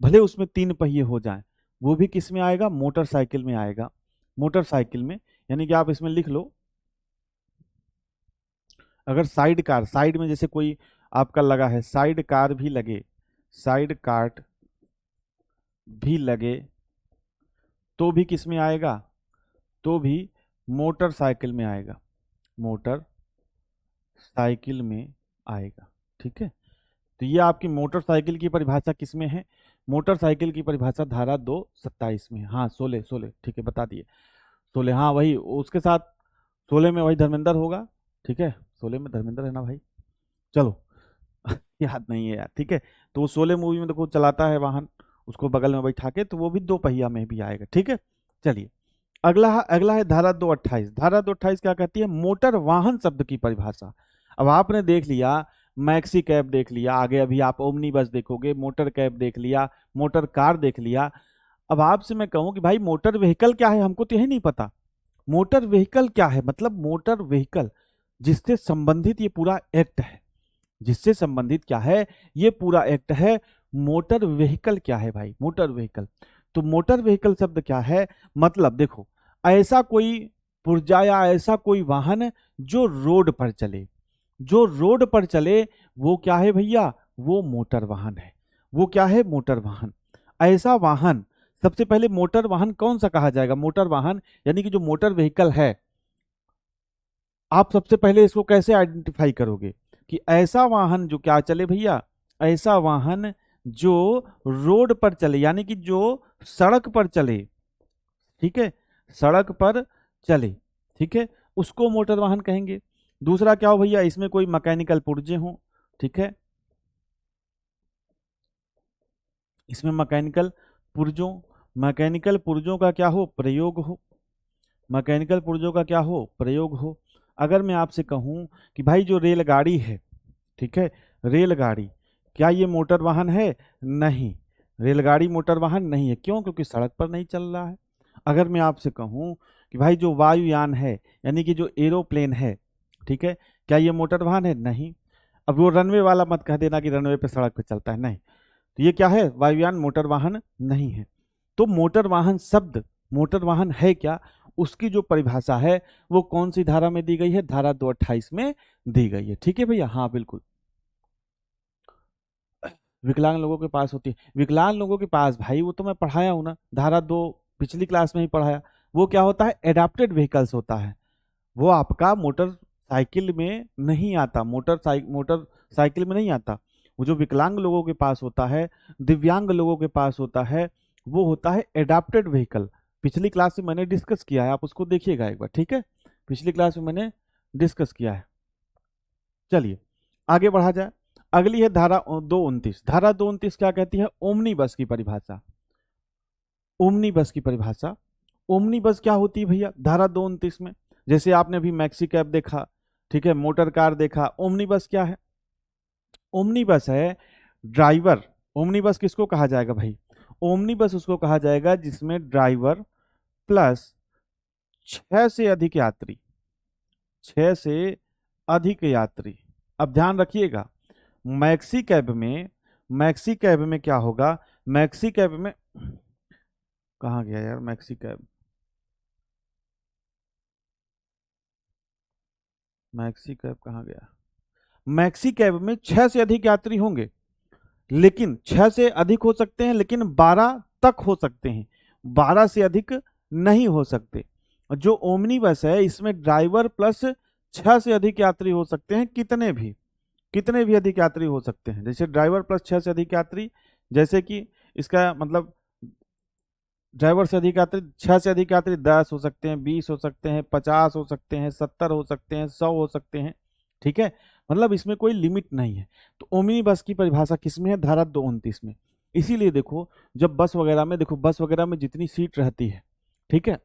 भले उसमें तीन पहिए हो जाएं, वो भी किस में आएगा, मोटरसाइकिल में आएगा, मोटरसाइकिल में। यानी कि आप इसमें लिख लो, अगर साइड कार, साइड में जैसे कोई आपका लगा है, साइड कार भी लगे, साइड कार्ट भी लगे, तो भी किस में आएगा, तो भी मोटरसाइकिल में आएगा, मोटर साइकिल में आएगा, ठीक है। तो ये आपकी मोटरसाइकिल की परिभाषा किस में है, मोटरसाइकिल की परिभाषा धारा 227 में, हाँ 16 16, ठीक है बता दिए 16, हाँ वही उसके साथ 16 में वही धर्मेंद्र होगा, ठीक है, 16 में धर्मेंद्र है ना भाई, चलो याद नहीं है यार, ठीक है। तो वो 16 मूवी में देखो चलाता है वाहन, उसको बगल में बैठा के, तो वो भी दो पहिया में भी आएगा, ठीक है। चलिए अगला अगला है धारा 228। धारा 228 क्या कहती है, मोटर वाहन शब्द की परिभाषा। अब आपने देख लिया मैक्सी कैब देख लिया, आगे अभी आप ओमनी बस देखोगे, मोटर कैब देख लिया, मोटर कार देख लिया। अब आपसे मैं कहूं कि भाई मोटर व्हीकल क्या है, हमको तो यही नहीं पता। मोटर व्हीकल क्या है, मतलब मोटर व्हीकल जिससे संबंधित ये पूरा एक्ट है, जिससे संबंधित क्या है, ये पूरा एक्ट है। मोटर व्हीकल क्या है भाई, मोटर व्हीकल, तो मोटर व्हीकल शब्द क्या है, मतलब देखो ऐसा कोई पुर्जा या ऐसा कोई वाहन जो रोड पर चले, जो रोड पर चले वो क्या है भैया, वो मोटर वाहन है। वो क्या है, मोटर वाहन। ऐसा वाहन, सबसे पहले मोटर वाहन कौन सा कहा जाएगा, मोटर वाहन यानी कि जो मोटर व्हीकल है, आप सबसे पहले इसको कैसे आइडेंटिफाई करोगे कि ऐसा वाहन जो क्या चले भैया, ऐसा वाहन जो रोड पर चले, यानी कि जो सड़क पर चले, ठीक है, सड़क पर चले, ठीक है, उसको मोटर वाहन कहेंगे। दूसरा क्या हो भैया, इसमें कोई मैकेनिकल पुर्जे हो, ठीक है, इसमें मैकेनिकल पुर्जों का क्या हो, प्रयोग हो, मैकेनिकल पुर्जों का क्या हो, प्रयोग हो। अगर मैं आपसे कहूं कि भाई जो रेलगाड़ी है, ठीक है, रेलगाड़ी क्या ये मोटर वाहन है, नहीं, रेलगाड़ी मोटर वाहन नहीं है, क्यों, क्योंकि सड़क पर नहीं चल रहा है। अगर मैं आपसे कहूं कि भाई जो वायुयान है, यानी कि जो एरोप्लेन है, ठीक है, क्या ये मोटर वाहन है, नहीं। अब वो रनवे वाला मत कह देना कि रनवे पे सड़क पे चलता है, नहीं, तो ये क्या है, वायुयान मोटर वाहन नहीं है। तो मोटर वाहन शब्द, मोटर वाहन है क्या, उसकी जो परिभाषा है वो कौन सी धारा में दी गई है, धारा 228 में दी गई है, ठीक है भैया, हाँ बिल्कुल। विकलांग लोगों के पास होती है, विकलांग लोगों के पास भाई वो तो मैं पढ़ाया हूं ना, धारा 2 पिछली क्लास में ही पढ़ाया। वो क्या होता है, एडाप्टेड व्हीकल्स होता है, वो आपका मोटरसाइकिल में नहीं आता, मोटरसाइकिल में नहीं आता। वो जो विकलांग लोगों के पास होता है, दिव्यांग लोगों के पास होता है, वो होता है एडाप्टेड व्हीकल, पिछली क्लास में मैंने डिस्कस किया है, आप उसको देखिएगा एक बार, ठीक है। पिछली क्लास में मैंने डिस्कस किया है। चलिए आगे बढ़ा जाए। अगली है धारा 229। धारा 229 क्या कहती है? ओमनी बस की परिभाषा। ओमनी बस की परिभाषा। ओमनी बस क्या होती है भैया धारा 229 में? जैसे आपने अभी मैक्सी कैब देखा, ठीक है, मोटर कार देखा। ओमनी बस क्या है? ओमनी बस है ड्राइवर। ओमनी बस किसको कहा जाएगा भाई? ओमनी बस उसको कहा जाएगा जिसमें ड्राइवर प्लस 6 से अधिक यात्री। 6 से अधिक यात्री। अब ध्यान रखिएगा, मैक्सी कैब में क्या होगा? मैक्सी कैब में कहाँ गया यार मैक्सी कैब? मैक्सी कैब कहाँ गया? मैक्सी कैब में 6 से अधिक यात्री होंगे, लेकिन 6 से अधिक हो सकते हैं, लेकिन 12 तक हो सकते हैं, 12 से अधिक नहीं हो सकते। जो ओमनी बस है इसमें ड्राइवर प्लस 6 से अधिक यात्री हो सकते हैं, कितने भी अधिक यात्री हो सकते हैं। जैसे ड्राइवर प्लस 6 से अधिक यात्री, जैसे कि इसका मतलब ड्राइवर से अधिक यात्री, 6 से अधिक यात्री 10 हो सकते हैं, 20 हो सकते हैं, 50 हो सकते हैं, 70 हो सकते हैं, 100 हो सकते हैं, ठीक है। मतलब इसमें कोई लिमिट नहीं है। तो ओमनी बस की परिभाषा किसमें है? धारा 229 में। इसीलिए देखो, जब बस वगैरह में देखो, बस वगैरह में जितनी सीट रहती है, ठीक है,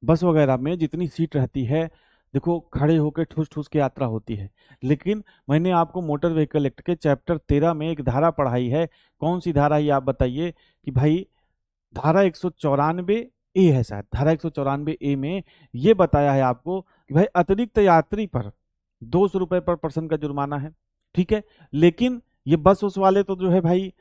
बस वगैरह में जितनी सीट रहती है, देखो खड़े होकर ठूस ठूस के यात्रा होती है। लेकिन मैंने आपको मोटर व्हीकल एक्ट के चैप्टर 13 में एक धारा पढ़ाई है। कौन सी धारा है आप बताइए? कि भाई धारा 194 ए है, शायद धारा 194 ए में ये बताया है आपको कि भाई अतिरिक्त यात्री पर 200 रुपए पर पर्सन का जुर्माना है, ठीक है। लेकिन ये बस उस वाले तो जो है भाई,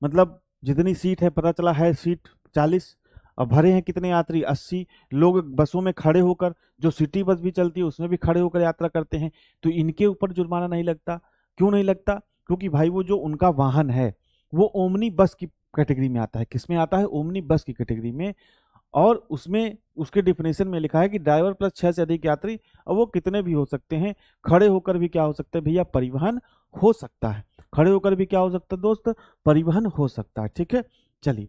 मतलब जितनी सीट है पता चला है सीट 40, अब भरे हैं कितने यात्री? 80 लोग बसों में खड़े होकर, जो सिटी बस भी चलती है उसमें भी खड़े होकर यात्रा करते हैं, तो इनके ऊपर जुर्माना नहीं लगता। क्यों नहीं लगता? क्योंकि भाई वो जो उनका वाहन है वो ओमनी बस की कैटेगरी में आता है। किसमें आता है? ओमनी बस की कैटेगरी में। और उसमें उसके डिफिनेशन में लिखा है कि ड्राइवर प्लस 6 से अधिक यात्री, और वो कितने भी हो सकते हैं। खड़े होकर भी क्या हो सकता है भैया? परिवहन हो सकता है। खड़े होकर भी क्या हो सकता है दोस्त? परिवहन हो सकता है, ठीक है। चलिए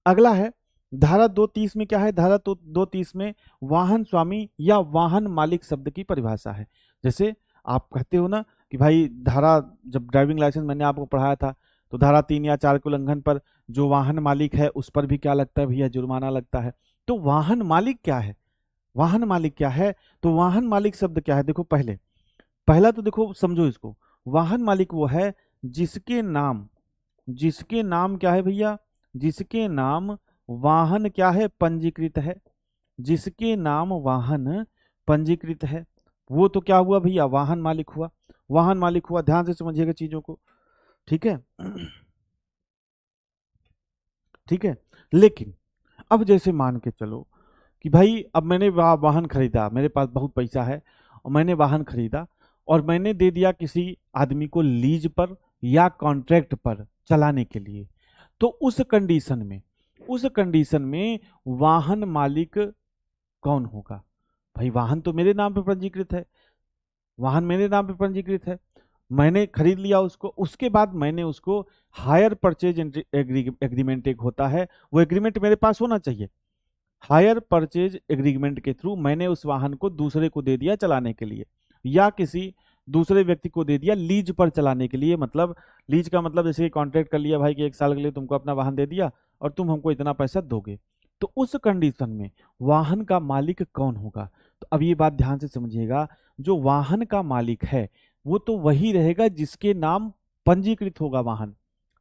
अगला है धारा 230 में क्या है? धारा 230 में वाहन स्वामी या वाहन मालिक शब्द की परिभाषा है। जैसे आप कहते हो ना कि भाई धारा, जब ड्राइविंग लाइसेंस मैंने आपको पढ़ाया था, तो धारा 3 या 4 के उल्लंघन पर जो वाहन मालिक है उस पर भी क्या लगता है भैया? जुर्माना लगता है। तो वाहन मालिक क्या है? वाहन मालिक क्या है? तो वाहन मालिक शब्द क्या है? देखो पहला तो देखो समझो इसको। वाहन मालिक वो है जिसके नाम क्या है भैया? जिसके नाम वाहन क्या है? पंजीकृत है। जिसके नाम वाहन पंजीकृत है, वो तो क्या हुआ भैया? वाहन मालिक हुआ। वाहन मालिक हुआ, ध्यान से समझिएगा चीजों को, ठीक है। ठीक है। लेकिन अब जैसे मान के चलो कि भाई अब मैंने वाहन खरीदा, मेरे पास बहुत पैसा है और मैंने वाहन खरीदा और मैंने दे दिया किसी आदमी को लीज पर या कॉन्ट्रैक्ट पर चलाने के लिए। तो उस कंडीशन में वाहन मालिक कौन होगा? भाई वाहन तो मेरे नाम पे पंजीकृत है, वाहन मेरे नाम पे पंजीकृत है, मैंने खरीद लिया उसको, उसके बाद मैंने उसको हायर परचेज एग्रीमेंट एक होता है, वो एग्रीमेंट मेरे पास होना चाहिए। हायर परचेज एग्रीमेंट के थ्रू मैंने उस वाहन को दूसरे को दे दिया चलाने के लिए, या किसी दूसरे व्यक्ति को दे दिया लीज पर चलाने के लिए। मतलब लीज का मतलब जैसे कॉन्ट्रैक्ट कर लिया भाई कि 1 साल के लिए तुमको अपना वाहन दे दिया और तुम हमको इतना पैसा दोगे। तो उस कंडीशन में वाहन का मालिक कौन होगा? तो अब ये बात ध्यान से समझिएगा, जो वाहन का मालिक है वो तो वही रहेगा जिसके नाम पंजीकृत होगा वाहन।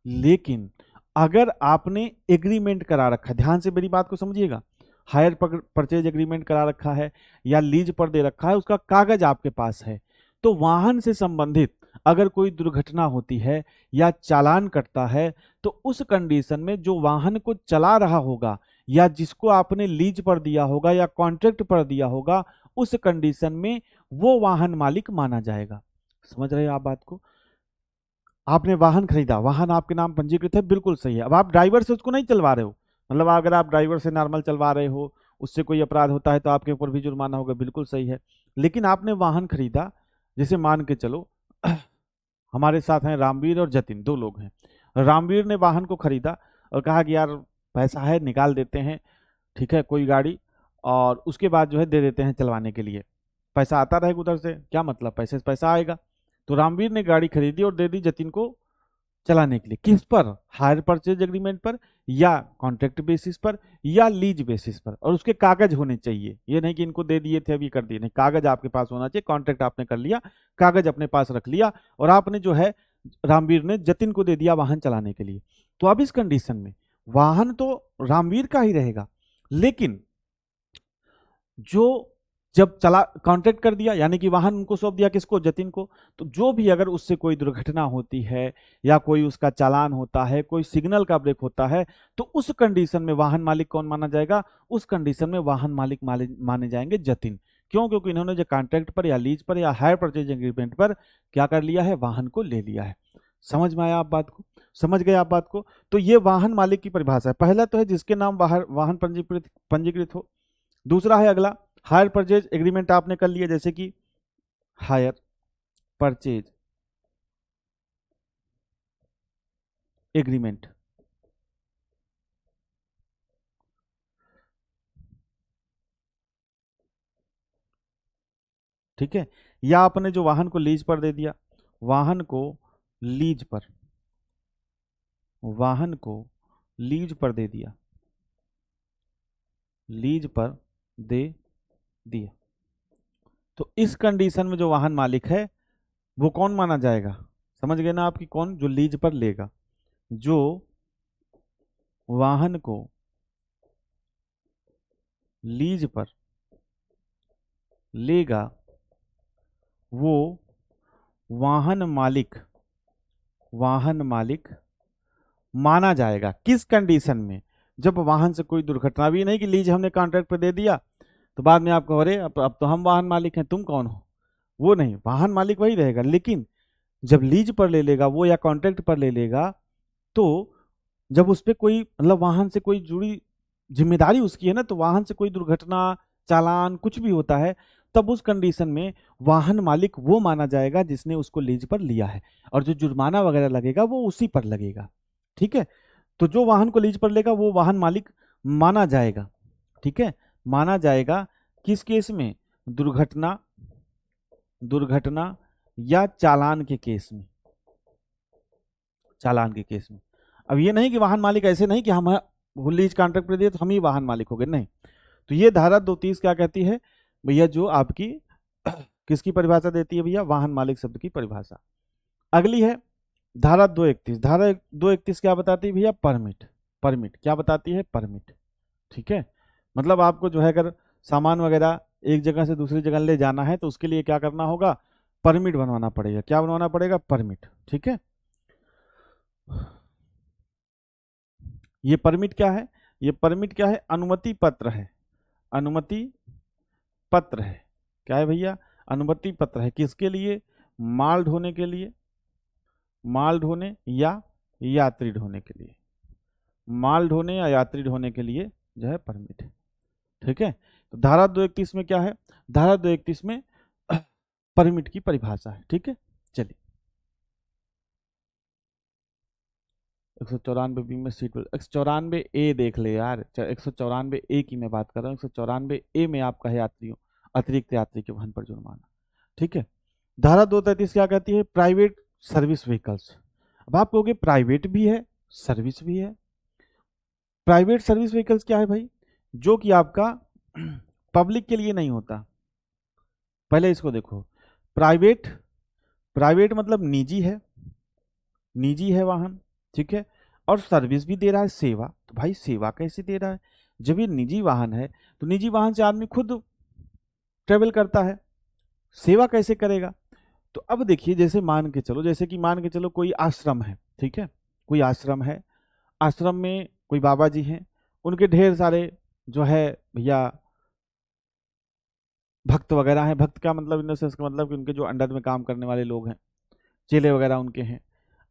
लेकिन अगर आपने एग्रीमेंट करा रखा, ध्यान से मेरी बात को समझिएगा, हायर परचेज एग्रीमेंट करा रखा है या लीज पर दे रखा है, उसका कागज आपके पास है, तो वाहन से संबंधित अगर कोई दुर्घटना होती है या चालान कटता है, तो उस कंडीशन में जो वाहन को चला रहा होगा या जिसको आपने लीज पर दिया होगा या कॉन्ट्रैक्ट पर दिया होगा, उस कंडीशन में वो वाहन मालिक माना जाएगा। समझ रहे हो आप बात को? आपने वाहन खरीदा, वाहन आपके नाम पंजीकृत है, बिल्कुल सही है। अब आप ड्राइवर से उसको नहीं चलवा रहे हो, मतलब अगर आप ड्राइवर से नॉर्मल चलवा रहे हो, उससे कोई अपराध होता है तो आपके ऊपर भी जुर्माना होगा, बिल्कुल सही है। लेकिन आपने वाहन खरीदा, जैसे मान के चलो हमारे साथ हैं रामवीर और जतिन, 2 लोग हैं। रामवीर ने वाहन को खरीदा और कहा कि यार पैसा है निकाल देते हैं, ठीक है, कोई गाड़ी, और उसके बाद जो है दे देते हैं चलवाने के लिए, पैसा आता रहेगा उधर से, क्या मतलब, पैसे से पैसा आएगा। तो रामवीर ने गाड़ी खरीदी और दे दी जतिन को चलाने के लिए, किस पर, हायर परचेज एग्रीमेंट पर, या कॉन्ट्रैक्ट बेसिस पर, या लीज बेसिस पर, और उसके कागज होने चाहिए। ये नहीं कि इनको दे दिए थे अभी कर दिए, नहीं, कागज आपके पास होना चाहिए। कॉन्ट्रैक्ट आपने कर लिया, कागज अपने पास रख लिया, और आपने जो है रामवीर ने जतिन को दे दिया वाहन चलाने के लिए। तो अब इस कंडीशन में वाहन तो रामवीर का ही रहेगा, लेकिन जो जब चला कॉन्ट्रैक्ट कर दिया, यानी कि वाहन उनको सौंप दिया, किसको, जतिन को, तो जो भी अगर उससे कोई दुर्घटना होती है, या कोई उसका चालान होता है, कोई सिग्नल का ब्रेक होता है, तो उस कंडीशन में वाहन मालिक कौन माना जाएगा, उस कंडीशन में वाहन मालिक माने जाएंगे जतिन। क्यों, क्योंकि इन्होंने जो कॉन्ट्रैक्ट पर या लीज पर या हायर परचेज एग्रीमेंट पर क्या कर लिया है, वाहन को ले लिया है। समझ में आया आप बात को, समझ गए आप बात को। तो ये वाहन मालिक की परिभाषा है। पहला तो है जिसके नाम बाहर वाहन पंजीकृत हो। दूसरा है अगला, हायर परचेज एग्रीमेंट आपने कर लिया, जैसे कि हायर परचेज एग्रीमेंट, ठीक है, या आपने जो वाहन को लीज पर दे दिया, वाहन को लीज पर, वाहन को लीज पर दे दिया, लीज पर दे दिया, तो इस कंडीशन में जो वाहन मालिक है वो कौन माना जाएगा, समझ गए ना आपकी, कौन, जो लीज पर लेगा, जो वाहन को लीज पर लेगा, वो वाहन मालिक, वाहन मालिक माना जाएगा। किस कंडीशन में, जब वाहन से कोई दुर्घटना, भी नहीं कि लीज हमने कॉन्ट्रैक्ट पे दे दिया तो बाद में आपको, अरे अब तो हम वाहन मालिक हैं, तुम कौन हो, वो नहीं, वाहन मालिक वही रहेगा। लेकिन जब लीज पर ले लेगा वो, या कॉन्ट्रैक्ट पर ले लेगा, तो जब उस पर कोई, मतलब वाहन से कोई जुड़ी जिम्मेदारी उसकी है ना, तो वाहन से कोई दुर्घटना, चालान कुछ भी होता है, तब उस कंडीशन में वाहन मालिक वो माना जाएगा जिसने उसको लीज पर लिया है, और जो जुर्माना वगैरह लगेगा वो उसी पर लगेगा। ठीक है, तो जो वाहन को लीज पर लेगा वो वाहन मालिक माना जाएगा। ठीक है, माना जाएगा किस केस में, दुर्घटना, दुर्घटना या चालान के केस में, चालान के केस में। अब ये नहीं कि वाहन मालिक ऐसे नहीं कि हम लीज कॉन्ट्रैक्ट पर दिए तो हम ही वाहन मालिक हो गए, नहीं। तो ये धारा 230 क्या कहती है भैया, जो आपकी किसकी परिभाषा देती है भैया, वाहन मालिक शब्द की परिभाषा। अगली है धारा 231। धारा 231 क्या बताती है भैया, परमिट, परमिट क्या बताती है, परमिट। ठीक है, मतलब आपको जो है अगर सामान वगैरह एक जगह से दूसरी जगह ले जाना है तो उसके लिए क्या करना होगा, परमिट बनवाना पड़ेगा। क्या बनवाना पड़ेगा, परमिट। ठीक है, ये परमिट क्या है, ये परमिट क्या है, अनुमति पत्र है, अनुमति पत्र है। क्या है भैया, अनुमति पत्र है, किसके लिए, माल ढोने के लिए, माल ढोने या यात्री ढोने के लिए, माल ढोने या यात्री ढोने के लिए जो है परमिट है। ठीक है, तो धारा 231 में क्या है, धारा 231 में परमिट की परिभाषा है। ठीक है, चलिए 194 बी में सीट, 194 ए देख ले यार, 194 ए की मैं बात कर रहा हूँ। 194 ए में आपका है यात्रियों, अतिरिक्त यात्री के वाहन पर जुर्माना। ठीक है, धारा 233 क्या कहती है, प्राइवेट सर्विस व्हीकल्स। अब आप कहोगे प्राइवेट भी है सर्विस भी है। प्राइवेट सर्विस व्हीकल्स क्या है भाई, जो कि आपका पब्लिक के लिए नहीं होता। पहले इसको देखो, प्राइवेट, प्राइवेट मतलब निजी है, निजी है वाहन। ठीक है, और सर्विस भी दे रहा है, सेवा। तो भाई सेवा कैसे दे रहा है, जब ये निजी वाहन है तो निजी वाहन से आदमी खुद ट्रेवल करता है, सेवा कैसे करेगा। तो अब देखिए, जैसे मान के चलो, जैसे कि मान के चलो कोई आश्रम है, ठीक है, कोई आश्रम है, आश्रम में कोई बाबा जी हैं, उनके ढेर सारे जो है भैया भक्त वगैरह हैं। भक्त का मतलब इन सेंस का मतलब कि उनके जो अंडर में काम करने वाले लोग हैं, चेले वगैरह उनके हैं।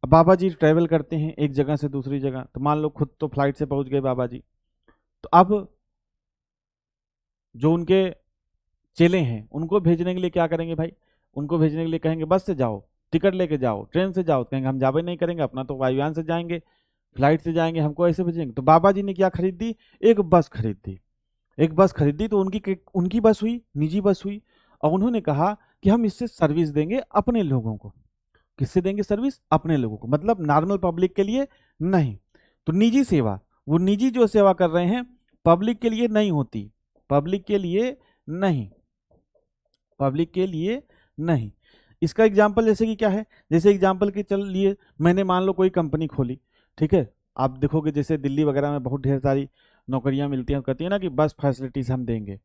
अब बाबा जी ट्रैवल करते हैं एक जगह से दूसरी जगह, तो मान लो खुद तो फ्लाइट से पहुंच गए बाबा जी, तो अब जो उनके चेले हैं उनको भेजने के लिए क्या करेंगे भाई, उनको भेजने के लिए कहेंगे बस से जाओ, टिकट लेके जाओ, ट्रेन से जाओ, कहेंगे हम जावे नहीं करेंगे, अपना तो वायुयान से जाएंगे, फ्लाइट से जाएंगे, हमको ऐसे भेजेंगे। तो बाबा जी ने क्या खरीद दी, एक बस खरीद दी। एक बस खरीदी तो उनकी बस हुई, निजी बस हुई, और उन्होंने कहा कि हम इससे सर्विस देंगे अपने लोगों को। किससे देंगे सर्विस? अपने लोगों को, मतलब नॉर्मल पब्लिक के लिए नहीं। तो निजी सेवा, वो निजी जो सेवा कर रहे हैं पब्लिक के लिए नहीं होती, पब्लिक के लिए नहीं, पब्लिक के लिए नहीं। इसका एग्जाम्पल जैसे कि क्या है, जैसे एग्जाम्पल के चल लिए मैंने मान लो कोई कंपनी खोली, ठीक है। आप देखोगे जैसे दिल्ली वगैरह में बहुत ढेर सारी नौकरियां मिलती हैं, कहती है ना कि बस फैसिलिटीज हम देंगे,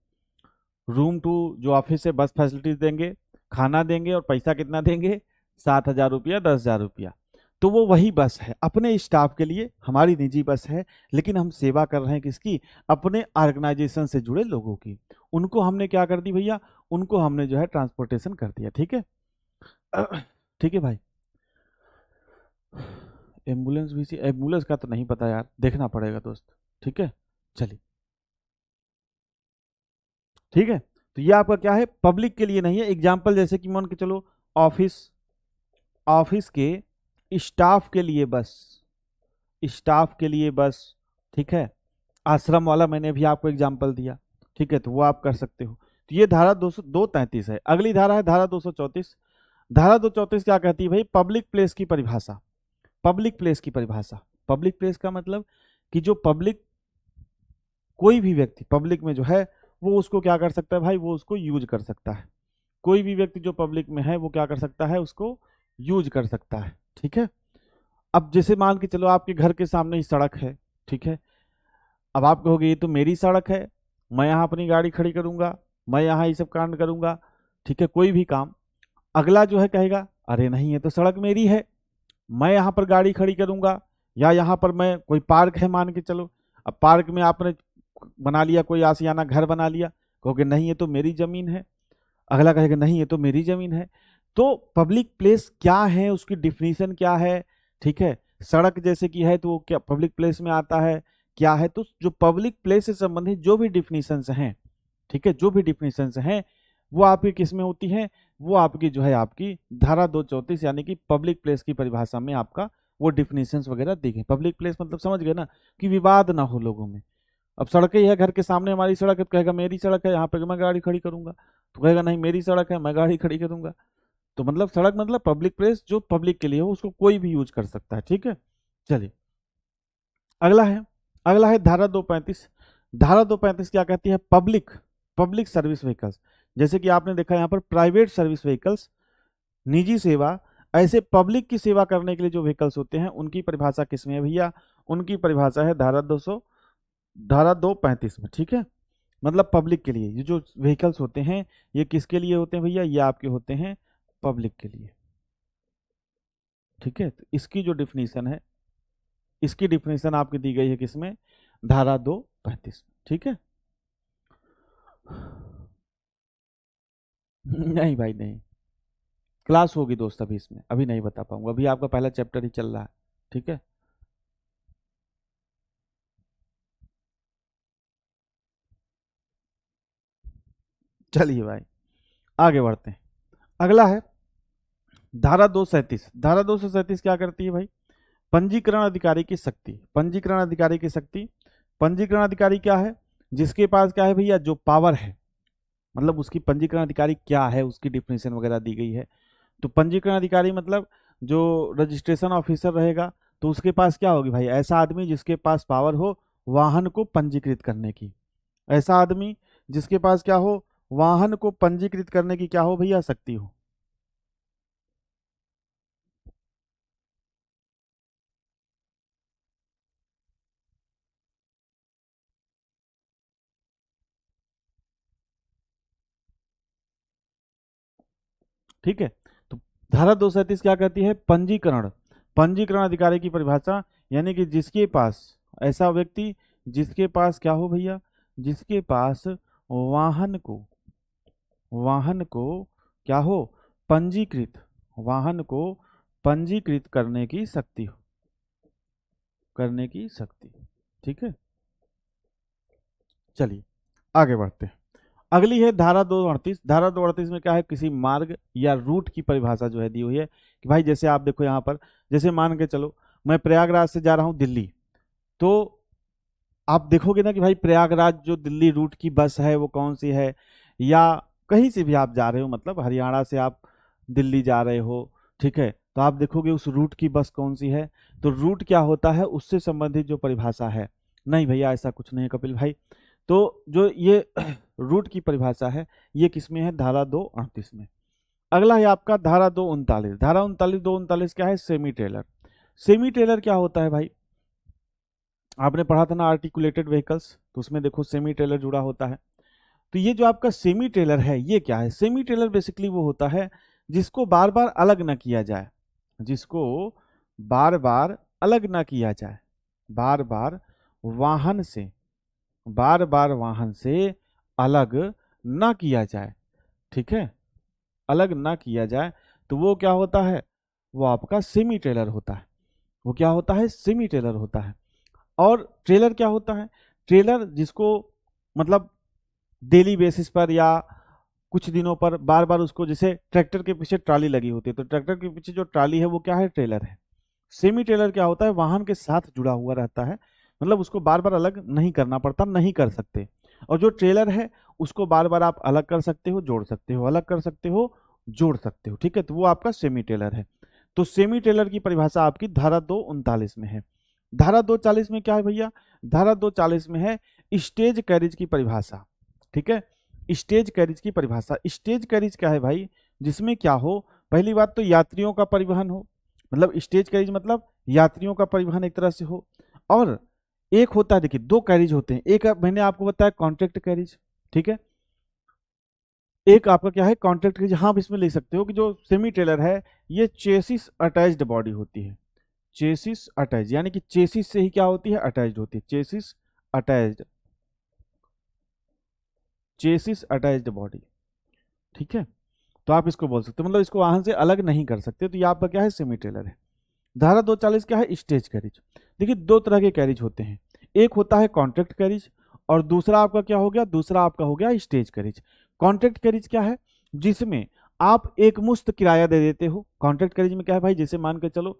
रूम टू जो ऑफिस है बस फैसिलिटीज देंगे, खाना देंगे, और पैसा कितना देंगे? 7,000 रुपया, 10,000 रुपया। तो वो वही बस है अपने स्टाफ के लिए, हमारी निजी बस है, लेकिन हम सेवा कर रहे हैं किसकी? अपने ऑर्गेनाइजेशन से जुड़े लोगों की। उनको हमने क्या कर दी भैया? उनको हमने जो है ट्रांसपोर्टेशन कर दिया, ठीक है। ठीक है भाई। एम्बुलेंस भी, एम्बुलेंस का तो नहीं पता यार, देखना पड़ेगा दोस्त, ठीक है। चलिए, ठीक है। तो ये आपका क्या है? पब्लिक के लिए नहीं है। एग्जाम्पल जैसे कि मान के चलो ऑफिस, ऑफिस के स्टाफ के लिए बस, स्टाफ के लिए बस, ठीक है। आश्रम वाला मैंने भी आपको एग्जाम्पल दिया, ठीक है, तो वो आप कर सकते हो। तो ये धारा 233 है। अगली धारा है धारा 234। धारा 234 क्या कहती है भाई? पब्लिक प्लेस की परिभाषा। पब्लिक प्लेस की परिभाषा, पब्लिक प्लेस का मतलब कि जो पब्लिक, कोई भी व्यक्ति पब्लिक में जो है वो उसको क्या कर सकता है भाई? वो उसको यूज कर सकता है। कोई भी व्यक्ति जो पब्लिक में है वो क्या कर सकता है? उसको यूज कर सकता है, ठीक है। अब जैसे मान के चलो आपके घर के सामने ही सड़क है, ठीक है। अब आप कहोगे ये तो मेरी सड़क है, मैं यहाँ अपनी गाड़ी खड़ी करूंगा, मैं यहाँ ये सब कांड करूंगा, ठीक है, कोई भी काम। अगला जो है कहेगा अरे नहीं ये तो सड़क मेरी है, मैं यहाँ पर गाड़ी खड़ी करूंगा, या यहाँ पर मैं, कोई पार्क है मान के चलो, अब पार्क में आपने बना लिया कोई आशियाना घर बना लिया, कहोगे नहीं ये तो मेरी जमीन है। अगला कहेगा नहीं ये तो मेरी जमीन है। तो पब्लिक प्लेस क्या है, उसकी डिफिनीशन क्या है, ठीक है। सड़क जैसे कि है तो वो क्या पब्लिक प्लेस में आता है, क्या है? तो जो पब्लिक प्लेस से संबंधित जो भी डिफिनीशंस हैं, ठीक है, जो भी डिफिनीशंस हैं वो आपकी किस में होती है? वो आपकी जो है आपकी धारा 234 यानी कि पब्लिक प्लेस की परिभाषा में आपका वो डिफिनीशंस वगैरह दी गई। पब्लिक प्लेस मतलब समझ गए ना, कि विवाद ना हो लोगों में। अब सड़क ही है, घर के सामने हमारी सड़क है, तो कहेगा मेरी सड़क है, यहाँ पे मैं गाड़ी खड़ी करूंगा, तो कहेगा नहीं मेरी सड़क है, मैं गाड़ी खड़ी करूंगा। तो मतलब सड़क मतलब पब्लिक प्लेस जो पब्लिक के लिए हो, उसको कोई भी यूज कर सकता है, ठीक है। चलिए, अगला है, अगला है धारा 235। धारा 235 क्या कहती है? Public, public service vehicles. जैसे कि आपने देखा यहाँ पर प्राइवेट सर्विस व्हीकल्स, निजी सेवा, ऐसे पब्लिक की सेवा करने के लिए जो व्हीकल्स होते हैं उनकी परिभाषा किसमें है भैया? उनकी परिभाषा है धारा 235 में, ठीक है। मतलब पब्लिक के लिए ये जो व्हीकल्स होते हैं ये किसके लिए होते हैं भैया? ये आपके होते हैं पब्लिक के लिए, ठीक है। तो इसकी जो डिफिनीशन है, इसकी डिफिनीशन आपकी दी गई है किसमें? धारा 235, ठीक है। नहीं भाई नहीं, क्लास होगी दोस्त, अभी इसमें अभी नहीं बता पाऊंगा, अभी आपका पहला चैप्टर ही चल रहा है, ठीक है। चलिए भाई, आगे बढ़ते हैं। अगला है धारा 237। धारा 237 क्या करती है भाई? पंजीकरण अधिकारी की शक्ति। पंजीकरण अधिकारी की शक्ति, पंजीकरण अधिकारी क्या है? जिसके पास क्या है भैया? जो पावर है, मतलब उसकी पंजीकरण अधिकारी क्या है उसकी डिफिनेशन वगैरह दी गई है। तो पंजीकरण अधिकारी मतलब जो रजिस्ट्रेशन ऑफिसर रहेगा, तो उसके पास क्या होगी भाई? ऐसा आदमी जिसके पास पावर हो वाहन को पंजीकृत करने की। ऐसा आदमी जिसके पास क्या हो? वाहन को पंजीकृत करने की क्या हो भैया? शक्ति हो। ठीक है। तो धारा 237 क्या कहती है? पंजीकरण, पंजीकरण अधिकारी की परिभाषा, यानी कि जिसके पास, ऐसा व्यक्ति जिसके पास क्या हो भैया? जिसके पास वाहन को, वाहन को क्या हो? पंजीकृत, वाहन को पंजीकृत करने की शक्ति हो, करने की शक्ति, ठीक है। चलिए आगे बढ़ते हैं। अगली है धारा 238। धारा 238 में क्या है? किसी मार्ग या रूट की परिभाषा जो है दी हुई है कि भाई जैसे आप देखो यहाँ पर, जैसे मान के चलो मैं प्रयागराज से जा रहा हूँ दिल्ली, तो आप देखोगे ना कि भाई प्रयागराज जो दिल्ली रूट की बस है वो कौन सी है, या कहीं से भी आप जा रहे हो, मतलब हरियाणा से आप दिल्ली जा रहे हो, ठीक है, तो आप देखोगे उस रूट की बस कौन सी है। तो रूट क्या होता है, उससे संबंधित जो परिभाषा है। नहीं भैया ऐसा कुछ नहीं है कपिल भाई। तो जो ये रूट की परिभाषा है ये किसमें है, धारा 238 में। अगला है आपका धारा 239। धारा 239 क्या है, सेमी टेलर। सेमी टेलर क्या होता है भाई, आपने पढ़ा था ना आर्टिकुलेटेड व्हीकल्स, तो उसमें देखो सेमी टेलर जुड़ा होता है। तो ये जो आपका सेमी टेलर है ये क्या है, सेमी टेलर बेसिकली वो होता है जिसको बार बार अलग ना किया जाए, जिसको बार बार अलग ना किया जाए, बार बार वाहन से, बार बार वाहन से अलग ना किया जाए, ठीक है, अलग ना किया जाए। तो वो क्या होता है, वो आपका सेमी टेलर होता है। वो क्या होता है, सेमी टेलर होता है। और ट्रेलर क्या होता है, ट्रेलर जिसको मतलब डेली बेसिस पर या कुछ दिनों पर बार बार उसको, जैसे ट्रैक्टर के पीछे ट्राली लगी होती है तो ट्रैक्टर के पीछे जो ट्राली है वो क्या है, ट्रेलर है। सेमी ट्रेलर क्या होता है, वाहन के साथ जुड़ा हुआ रहता है, मतलब उसको बार बार अलग नहीं करना पड़ता, नहीं कर सकते। और जो ट्रेलर है उसको बार बार आप अलग कर सकते हो, जोड़ सकते हो, अलग कर सकते हो, जोड़ सकते हो, ठीक है, तो वो आपका सेमी ट्रेलर है। तो सेमी ट्रेलर की परिभाषा आपकी धारा 239 में है। धारा 240 में क्या है भैया, धारा 240 में है स्टेज कैरिज की परिभाषा, ठीक है। स्टेज कैरिज की परिभाषा, स्टेज कैरिज क्या है भाई, जिसमें क्या हो, पहली बात तो यात्रियों का परिवहन हो, मतलब स्टेज कैरिज मतलब यात्रियों का परिवहन एक तरह से हो। और एक होता है, देखिए दो कैरिज होते हैं, एक मैंने आपको बताया कॉन्ट्रैक्ट कैरिज, ठीक है, एक आपका क्या है कॉन्ट्रैक्ट कैरिज। हाँ, आप इसमें ले सकते हो कि जो सेमी ट्रेलर है ये चेसिस अटैच्ड बॉडी होती है, चेसिस अटैच, यानी कि चेसिस से ही क्या होती है, अटैच्ड होती है, chassis attached, chassis attached body, ठीक है। तो आप इसको बोल सकते हो, मतलब इसको वाहन से अलग नहीं कर सकते, तो ये आपका क्या है, सेमी ट्रेलर है। धारा 240 क्या है, स्टेज कैरिज। देखिए दो तरह के कैरिज होते हैं, एक होता है कॉन्ट्रैक्ट कैरिज और दूसरा आपका क्या हो गया, दूसरा आपका हो गया स्टेज कैरिज। कॉन्ट्रैक्ट कैरिज क्या है, जिसमें आप एक मुश्त किराया दे देते हो। कॉन्ट्रैक्ट कैरिज में क्या है भाई, जैसे मान के चलो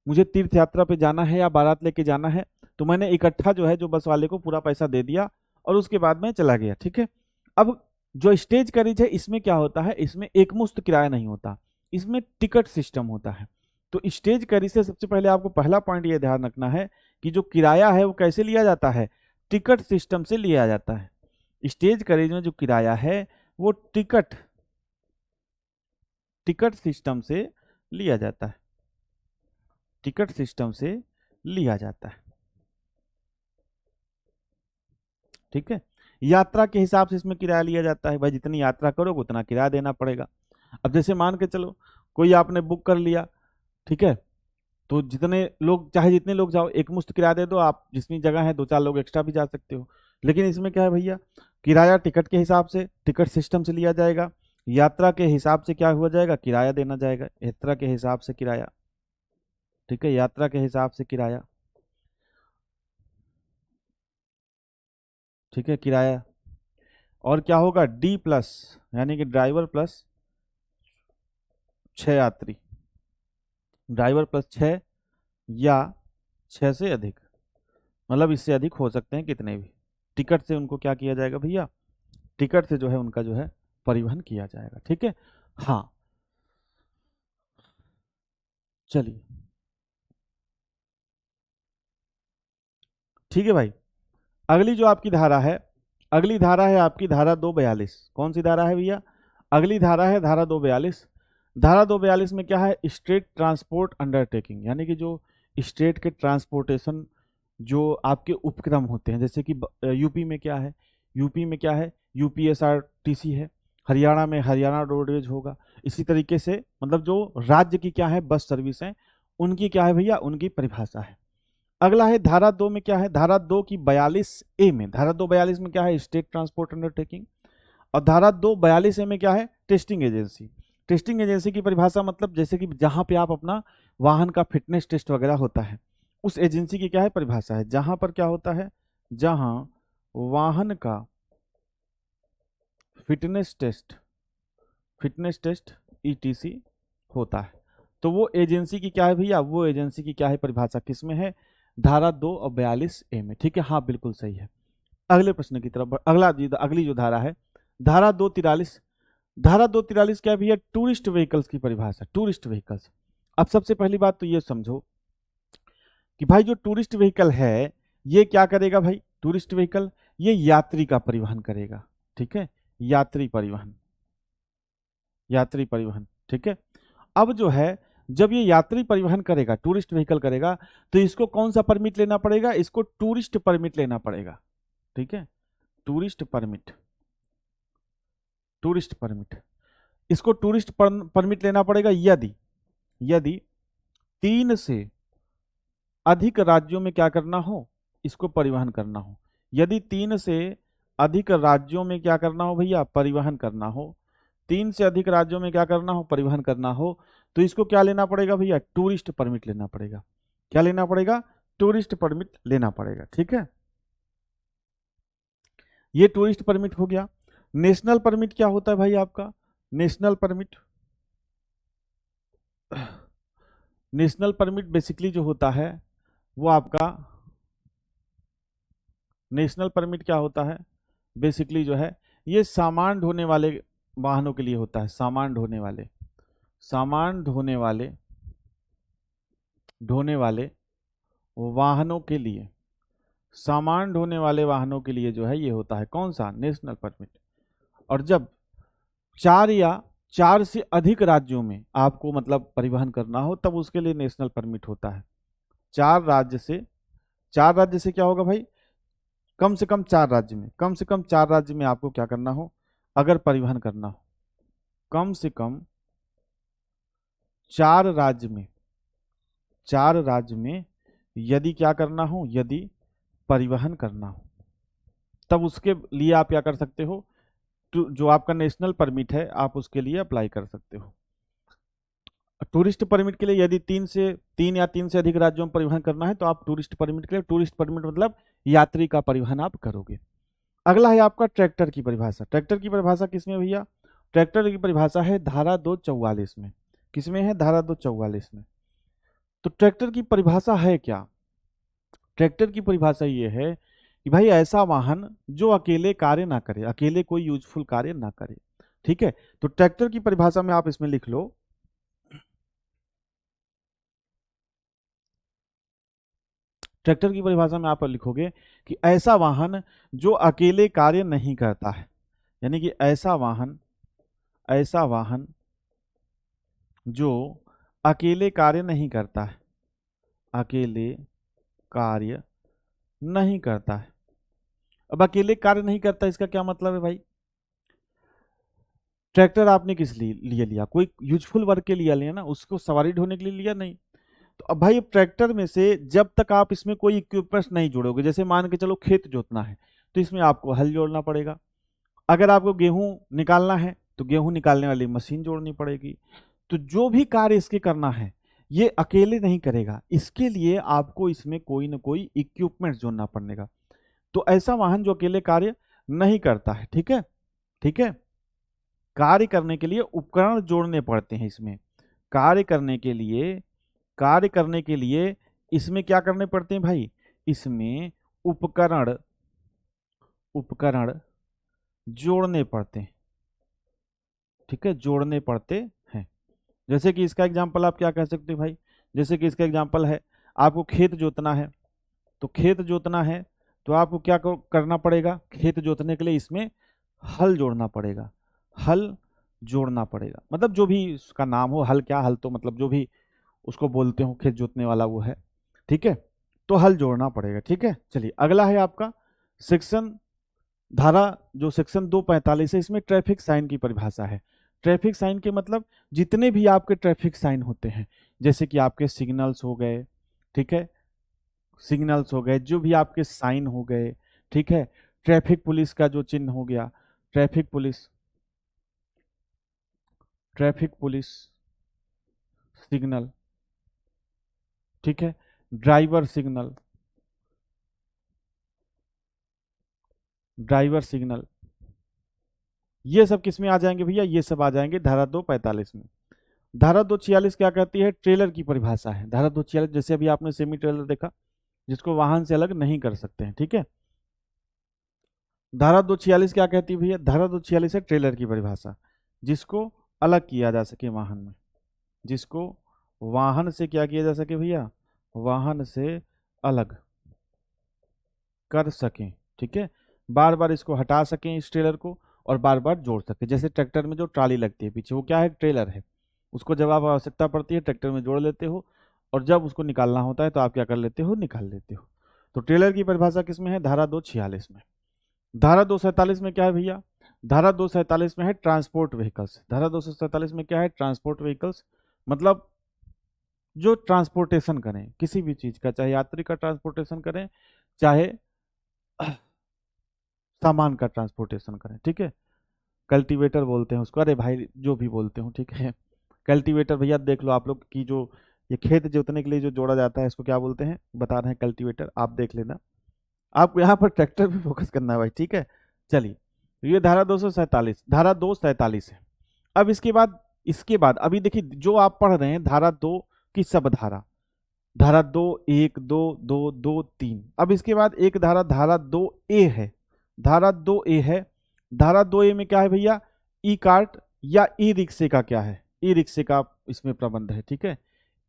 मुझे तीर्थ यात्रा पे जाना है या बारात लेके जाना है, तो मैंने इकट्ठा जो है जो बस वाले को पूरा पैसा दे दिया और उसके बाद में चला गया, ठीक है। अब जो स्टेज कैरिज है इसमें क्या होता है, इसमें एक मुश्त किराया नहीं होता, इसमें टिकट सिस्टम होता है। तो स्टेज कैरिज से सबसे पहले आपको पहला पॉइंट ये ध्यान रखना है कि जो किराया है वो कैसे लिया जाता है, टिकट सिस्टम से लिया जाता है। स्टेज कैरिज में जो किराया है वो टिकट, टिकट सिस्टम से लिया जाता है, टिकट सिस्टम से लिया जाता है, ठीक है। यात्रा के हिसाब से इसमें किराया लिया जाता है, भाई जितनी यात्रा करोगे उतना किराया देना पड़ेगा। अब जैसे मान के चलो कोई आपने बुक कर लिया, ठीक है, तो जितने लोग चाहे जितने लोग जाओ एक मुश्त किराया दे दो, आप जितनी जगह है दो चार लोग एक्स्ट्रा भी जा सकते हो। लेकिन इसमें क्या है भैया, किराया टिकट के हिसाब से, टिकट सिस्टम से लिया जाएगा, यात्रा के हिसाब से क्या हुआ जाएगा, किराया देना जाएगा, यात्रा के हिसाब से किराया, ठीक है, यात्रा के हिसाब से किराया, ठीक है, किराया। और क्या होगा, डी प्लस, यानी कि ड्राइवर प्लस 6 यात्री, ड्राइवर प्लस 6 या 6 से अधिक, मतलब इससे अधिक हो सकते हैं कितने भी। टिकट से उनको क्या किया जाएगा भैया, टिकट से जो है उनका जो है परिवहन किया जाएगा, ठीक है। हाँ, चलिए ठीक है भाई। अगली जो आपकी धारा है, अगली धारा है आपकी धारा 242। कौन सी धारा है भैया, अगली धारा है धारा 242। धारा 242 में क्या है, स्टेट ट्रांसपोर्ट अंडरटेकिंग, यानी कि जो स्टेट के ट्रांसपोर्टेशन जो आपके उपक्रम होते हैं, जैसे कि यूपी में क्या है, यूपी में क्या है, यूपीएसआरटीसी है, हरियाणा में हरियाणा रोडवेज होगा। इसी तरीके से मतलब जो राज्य की क्या है बस सर्विस है उनकी क्या है भैया, उनकी परिभाषा है। अगला है धारा 2 में क्या है, धारा 2 की 42A में, धारा 242 में क्या है, स्टेट ट्रांसपोर्ट अंडरटेकिंग। और धारा 242A में क्या है, टेस्टिंग एजेंसी। टेस्टिंग एजेंसी की परिभाषा मतलब जैसे कि जहां पे आप अपना वाहन का फिटनेस टेस्ट वगैरह होता है, उस एजेंसी की क्या है परिभाषा है, जहां पर क्या होता है, जहां वाहन का fitness test, fitness test ETC होता है। तो वो एजेंसी की क्या है भैया, वो एजेंसी की क्या है परिभाषा किसमें है, धारा 2 और 42A में, ठीक है, हाँ बिल्कुल सही है। अगले प्रश्न की तरफ अगली जो धारा है, धारा 243। धारा 243 क्या भैया? टूरिस्ट व्हीकल्स की परिभाषा, टूरिस्ट व्हीकल्स। अब सबसे पहली बात तो ये समझो कि भाई जो टूरिस्ट व्हीकल है ये क्या करेगा भाई? टूरिस्ट व्हीकल ये यात्री का परिवहन करेगा, ठीक है, यात्री परिवहन, यात्री परिवहन, ठीक है। अब जो है जब ये यात्री परिवहन करेगा, टूरिस्ट व्हीकल करेगा, तो इसको कौन सा परमिट लेना पड़ेगा? इसको टूरिस्ट परमिट लेना पड़ेगा, ठीक है, टूरिस्ट परमिट, टूरिस्ट परमिट। इसको टूरिस्ट परमिट लेना पड़ेगा यदि यदि 3 से अधिक राज्यों में क्या करना हो? इसको परिवहन करना हो। यदि 3 से अधिक राज्यों में क्या करना हो भैया? परिवहन करना हो। 3 से अधिक राज्यों में क्या करना हो? परिवहन करना हो, तो इसको क्या लेना पड़ेगा भैया? टूरिस्ट परमिट लेना पड़ेगा। क्या लेना पड़ेगा? टूरिस्ट परमिट लेना पड़ेगा, ठीक है। ये टूरिस्ट परमिट हो गया। नेशनल परमिट क्या होता है भाई आपका? National permit, national permit basically जो होता है वो आपका, नेशनल परमिट क्या होता है बेसिकली जो है, ये सामान ढोने वाले वाहनों के लिए होता है। सामान ढोने वाले, सामान ढोने वाले वाहनों के लिए, सामान ढोने वाले वाहनों के लिए जो है ये होता है कौन सा? National permit. और जब 4 से अधिक राज्यों में आपको मतलब परिवहन करना हो तब उसके लिए नेशनल परमिट होता है। 4 राज्य से, 4 राज्य से क्या होगा भाई? कम से कम 4 राज्य में, कम से कम 4 राज्य में आपको क्या करना हो अगर परिवहन करना हो? कम से कम 4 राज्य में, 4 राज्य में यदि क्या करना हो? यदि परिवहन करना हो तब उसके लिए आप क्या कर सकते हो? जो आपका नेशनल परमिट है आप उसके लिए अप्लाई कर सकते हो। टूरिस्ट परमिट के लिए यदि 3 या 3 से अधिक राज्यों में परिवहन करना है तो आप टूरिस्ट परमिट के लिए, टूरिस्ट परमिट मतलब यात्री का परिवहन आप करोगे। अगला है आपका ट्रैक्टर की परिभाषा। ट्रैक्टर की परिभाषा किसमें भैया? ट्रैक्टर की परिभाषा है धारा 244 में। किसमें है? धारा 244 में। तो ट्रैक्टर की परिभाषा है क्या? ट्रैक्टर की परिभाषा ये है कि भाई ऐसा वाहन जो अकेले कार्य ना करे, अकेले कोई यूजफुल कार्य ना करे, ठीक है। तो ट्रैक्टर की परिभाषा में आप इसमें लिख लो, ट्रैक्टर की परिभाषा में आप लिखोगे कि ऐसा वाहन जो अकेले कार्य नहीं करता है, यानी कि ऐसा वाहन, ऐसा वाहन जो अकेले कार्य नहीं करता है, अकेले कार्य नहीं करता है। अब अकेले कार्य नहीं करता इसका क्या मतलब है भाई? ट्रैक्टर आपने किस लिए लिया? कोई यूजफुल वर्क के लिए लिया ना, उसको सवारी ढोने के लिए लिया नहीं। तो अब भाई ट्रैक्टर में से जब तक आप इसमें कोई इक्विपमेंट्स नहीं जोड़ोगे, जैसे मान के चलो खेत जोतना है तो इसमें आपको हल जोड़ना पड़ेगा। अगर आपको गेहूं निकालना है तो गेहूं निकालने वाली मशीन जोड़नी पड़ेगी। तो जो भी कार्य इसके करना है ये अकेले नहीं करेगा, इसके लिए आपको इसमें कोई ना कोई इक्विपमेंट जोड़ना पड़ेगा। तो ऐसा वाहन जो अकेले कार्य नहीं करता है, ठीक है, ठीक है, कार्य करने के लिए उपकरण जोड़ने पड़ते हैं इसमें। कार्य करने के लिए, कार्य करने के लिए इसमें क्या करने पड़ते हैं भाई? इसमें उपकरण, उपकरण जोड़ने पड़ते हैं, ठीक है, जोड़ने पड़ते हैं। जैसे कि इसका एग्जांपल आप क्या कह सकते हो भाई? जैसे कि इसका एग्जांपल है, आपको खेत जोतना है, तो खेत जोतना है तो आपको क्या करना पड़ेगा? खेत जोतने के लिए इसमें हल जोड़ना पड़ेगा, हल जोड़ना पड़ेगा। मतलब जो भी उसका नाम हो, हल क्या, हल तो मतलब जो भी उसको बोलते हो खेत जोतने वाला वो है, ठीक है, तो हल जोड़ना पड़ेगा, ठीक है। चलिए अगला है आपका सेक्शन, धारा जो सेक्शन 245 है, इसमें ट्रैफिक साइन की परिभाषा है। ट्रैफिक साइन के मतलब जितने भी आपके ट्रैफिक साइन होते हैं, जैसे कि आपके सिग्नल्स हो गए, ठीक है, सिग्नल्स हो गए, जो भी आपके साइन हो गए, ठीक है, ट्रैफिक पुलिस का जो चिन्ह हो गया, traffic police, traffic police signal, ठीक है, ड्राइवर सिग्नल, ड्राइवर सिग्नल, ये सब किस में आ जाएंगे भैया? ये सब आ जाएंगे धारा 245 में। धारा 246 क्या कहती है? ट्रेलर की परिभाषा है। धारा 246 जैसे अभी आपने सेमी ट्रेलर देखा, जिसको वाहन से अलग नहीं कर सकते हैं, ठीक है। धारा 246 क्या कहती है भैया? धारा 246 है ट्रेलर की परिभाषा, जिसको अलग किया जा सके वाहन में, जिसको वाहन से क्या किया जा सके भैया? वाहन से अलग कर सकें, ठीक है। बार बार इसको हटा सकें इस ट्रेलर को, और बार बार जोड़ सकें। जैसे ट्रैक्टर में जो ट्राली लगती है पीछे, वो क्या है? ट्रेलर है। उसको जब आप आवश्यकता पड़ती है ट्रैक्टर में जोड़ लेते हो, और जब उसको निकालना होता है तो आप क्या कर लेते हो? निकाल लेते हो। तो ट्रेलर की परिभाषा किसमें है? धारा 246 में। धारा 247 में क्या है भैया? धारा 247 में है ट्रांसपोर्ट व्हीकल्स। धारा 247 में क्या है? ट्रांसपोर्ट व्हीकल्स, मतलब जो ट्रांसपोर्टेशन करें किसी भी चीज का, चाहे यात्री का ट्रांसपोर्टेशन करें, चाहे सामान का ट्रांसपोर्टेशन करें, ठीक है। कल्टीवेटर बोलते हैं उसको, अरे भाई जो भी बोलते हो, ठीक है। कल्टीवेटर भैया देख लो आप लोग की, जो ये खेत जोतने के लिए जो जोड़ा जाता है इसको क्या बोलते हैं? बता रहे हैं कल्टीवेटर, आप देख लेना। आपको यहाँ पर ट्रैक्टर पे फोकस करना है भाई, ठीक है। चलिए, ये धारा 247, धारा 247 है। अब इसके बाद अभी देखिए जो आप पढ़ रहे हैं धारा 2 की सब धारा, धारा 2 1 2 2 2 3। अब इसके बाद एक धारा, धारा 2A है। धारा 2A है। धारा 2A में क्या है भैया? ई कार्ट या ई रिक्शे का क्या है? ई रिक्शे का इसमें प्रबंध है, ठीक है।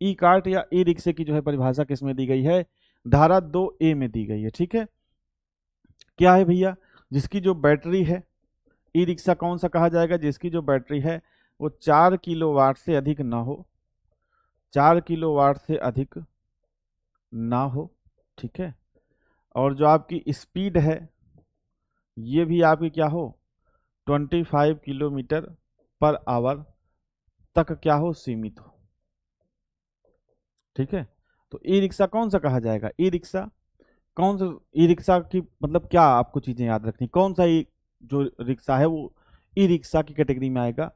ई कार्ट या ई रिक्शे की जो है परिभाषा किसमें दी गई है? धारा 2A में दी गई है, ठीक है। क्या है भैया? जिसकी जो बैटरी है, ई रिक्शा कौन सा कहा जाएगा? जिसकी जो बैटरी है वो 4 किलोवाट से अधिक ना हो, 4 किलोवाट से अधिक ना हो, ठीक है। और जो आपकी स्पीड है ये भी आपकी क्या हो? 25 किलोमीटर पर आवर तक क्या हो? सीमित हो, ठीक है। तो ई रिक्शा कौन सा कहा जाएगा? ई रिक्शा कौन सा? ई रिक्शा की मतलब क्या आपको चीजें याद रखनी, कौन सा जो रिक्शा है वो ई रिक्शा की कैटेगरी में आएगा?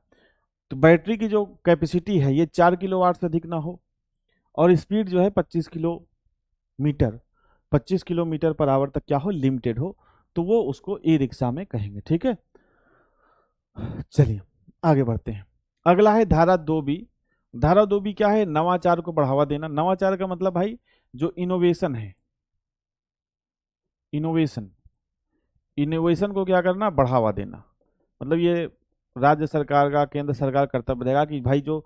तो बैटरी की जो कैपेसिटी है ये 4 किलोवाट से अधिक ना हो, और स्पीड जो है 25 किलोमीटर, 25 किलोमीटर पर आवर तक क्या हो? लिमिटेड हो, तो वो उसको ई रिक्शा में कहेंगे, ठीक है। चलिए आगे बढ़ते हैं। अगला है धारा 2B। धारा 2B क्या है? नवाचार को बढ़ावा देना। नवाचार का मतलब भाई जो इनोवेशन है, इनोवेशन, इनोवेशन को क्या करना? बढ़ावा देना। मतलब ये राज्य सरकार का, केंद्र सरकार कर्तव्य रहेगा कि भाई जो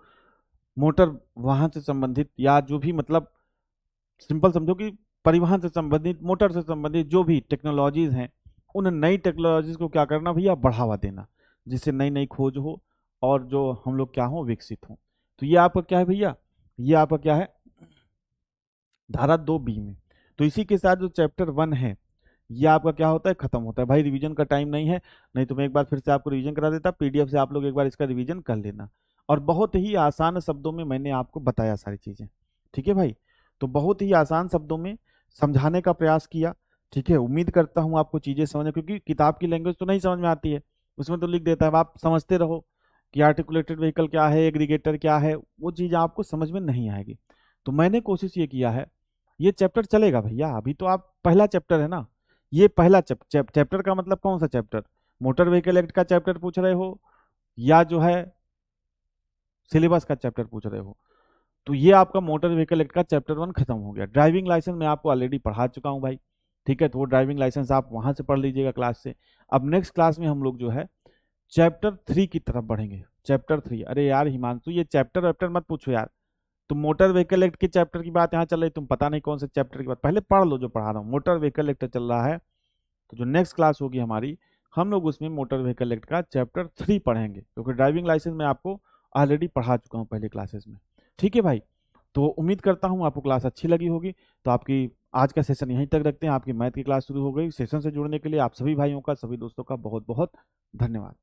मोटर वाहन से संबंधित या जो भी, मतलब सिंपल समझो कि परिवहन से संबंधित, मोटर से संबंधित जो भी टेक्नोलॉजीज हैं, उन नई टेक्नोलॉजीज को क्या करना भैया? बढ़ावा देना, जिससे नई नई खोज हो और जो हम लोग क्या हो? विकसित हो। तो ये आपका क्या है भैया? ये आपका क्या है? धारा 2B में। तो इसी के साथ जो चैप्टर 1 है ये आपका क्या होता है? खत्म होता है। भाई रिवीजन का टाइम नहीं है, नहीं तो मैं एक बार फिर से आपको रिवीजन करा देता, पीडीएफ से आप लोग एक बार इसका रिवीजन कर लेना। और बहुत ही आसान शब्दों में मैंने आपको बताया सारी चीजें, ठीक है भाई। तो बहुत ही आसान शब्दों में समझाने का प्रयास किया, ठीक है। उम्मीद करता हूँ आपको चीजें समझ, क्योंकि किताब की लैंग्वेज तो नहीं समझ में आती है, उसमें तो लिख देता है, आप समझते रहो कि आर्टिकुलेटेड व्हीकल क्या है, एग्रीगेटर क्या है, वो चीज़ आपको समझ में नहीं आएगी। तो मैंने कोशिश ये किया है, ये चैप्टर चलेगा भैया, अभी तो आप पहला चैप्टर है ना, ये पहला चैप्टर का मतलब कौन सा चैप्टर? मोटर व्हीकल एक्ट का चैप्टर पूछ रहे हो, या जो है सिलेबस का चैप्टर पूछ रहे हो? तो ये आपका मोटर व्हीकल एक्ट का चैप्टर 1 खत्म हो गया। ड्राइविंग लाइसेंस मैं आपको ऑलरेडी पढ़ा चुका हूँ भाई, ठीक है। तो वो ड्राइविंग लाइसेंस आप वहां से पढ़ लीजिएगा क्लास से। अब नेक्स्ट क्लास में हम लोग जो है चैप्टर 3 की तरफ बढ़ेंगे। चैप्टर 3, अरे यार हिमांशु ये चैप्टर वैप्टर मत पूछो यार, तुम मोटर व्हीकल एक्ट के चैप्टर की बात यहाँ चल रही, तुम पता नहीं कौन से चैप्टर की बात, पहले पढ़ लो जो पढ़ा रहा हूँ। मोटर व्हीकल एक्ट चल रहा है, तो जो नेक्स्ट क्लास होगी हमारी, हम लोग उसमें मोटर व्हीकल एक्ट का चैप्टर 3 पढ़ेंगे, क्योंकि ड्राइविंग लाइसेंस मैं आपको ऑलरेडी पढ़ा चुका हूँ पहले क्लासेस में, ठीक है भाई। तो उम्मीद करता हूँ आपको क्लास अच्छी लगी होगी। तो आपकी आज का सेशन यहीं तक रखते हैं, आपकी मैथ की क्लास शुरू हो गई। सेशन से जुड़ने के लिए आप सभी भाइयों का, सभी दोस्तों का बहुत बहुत धन्यवाद।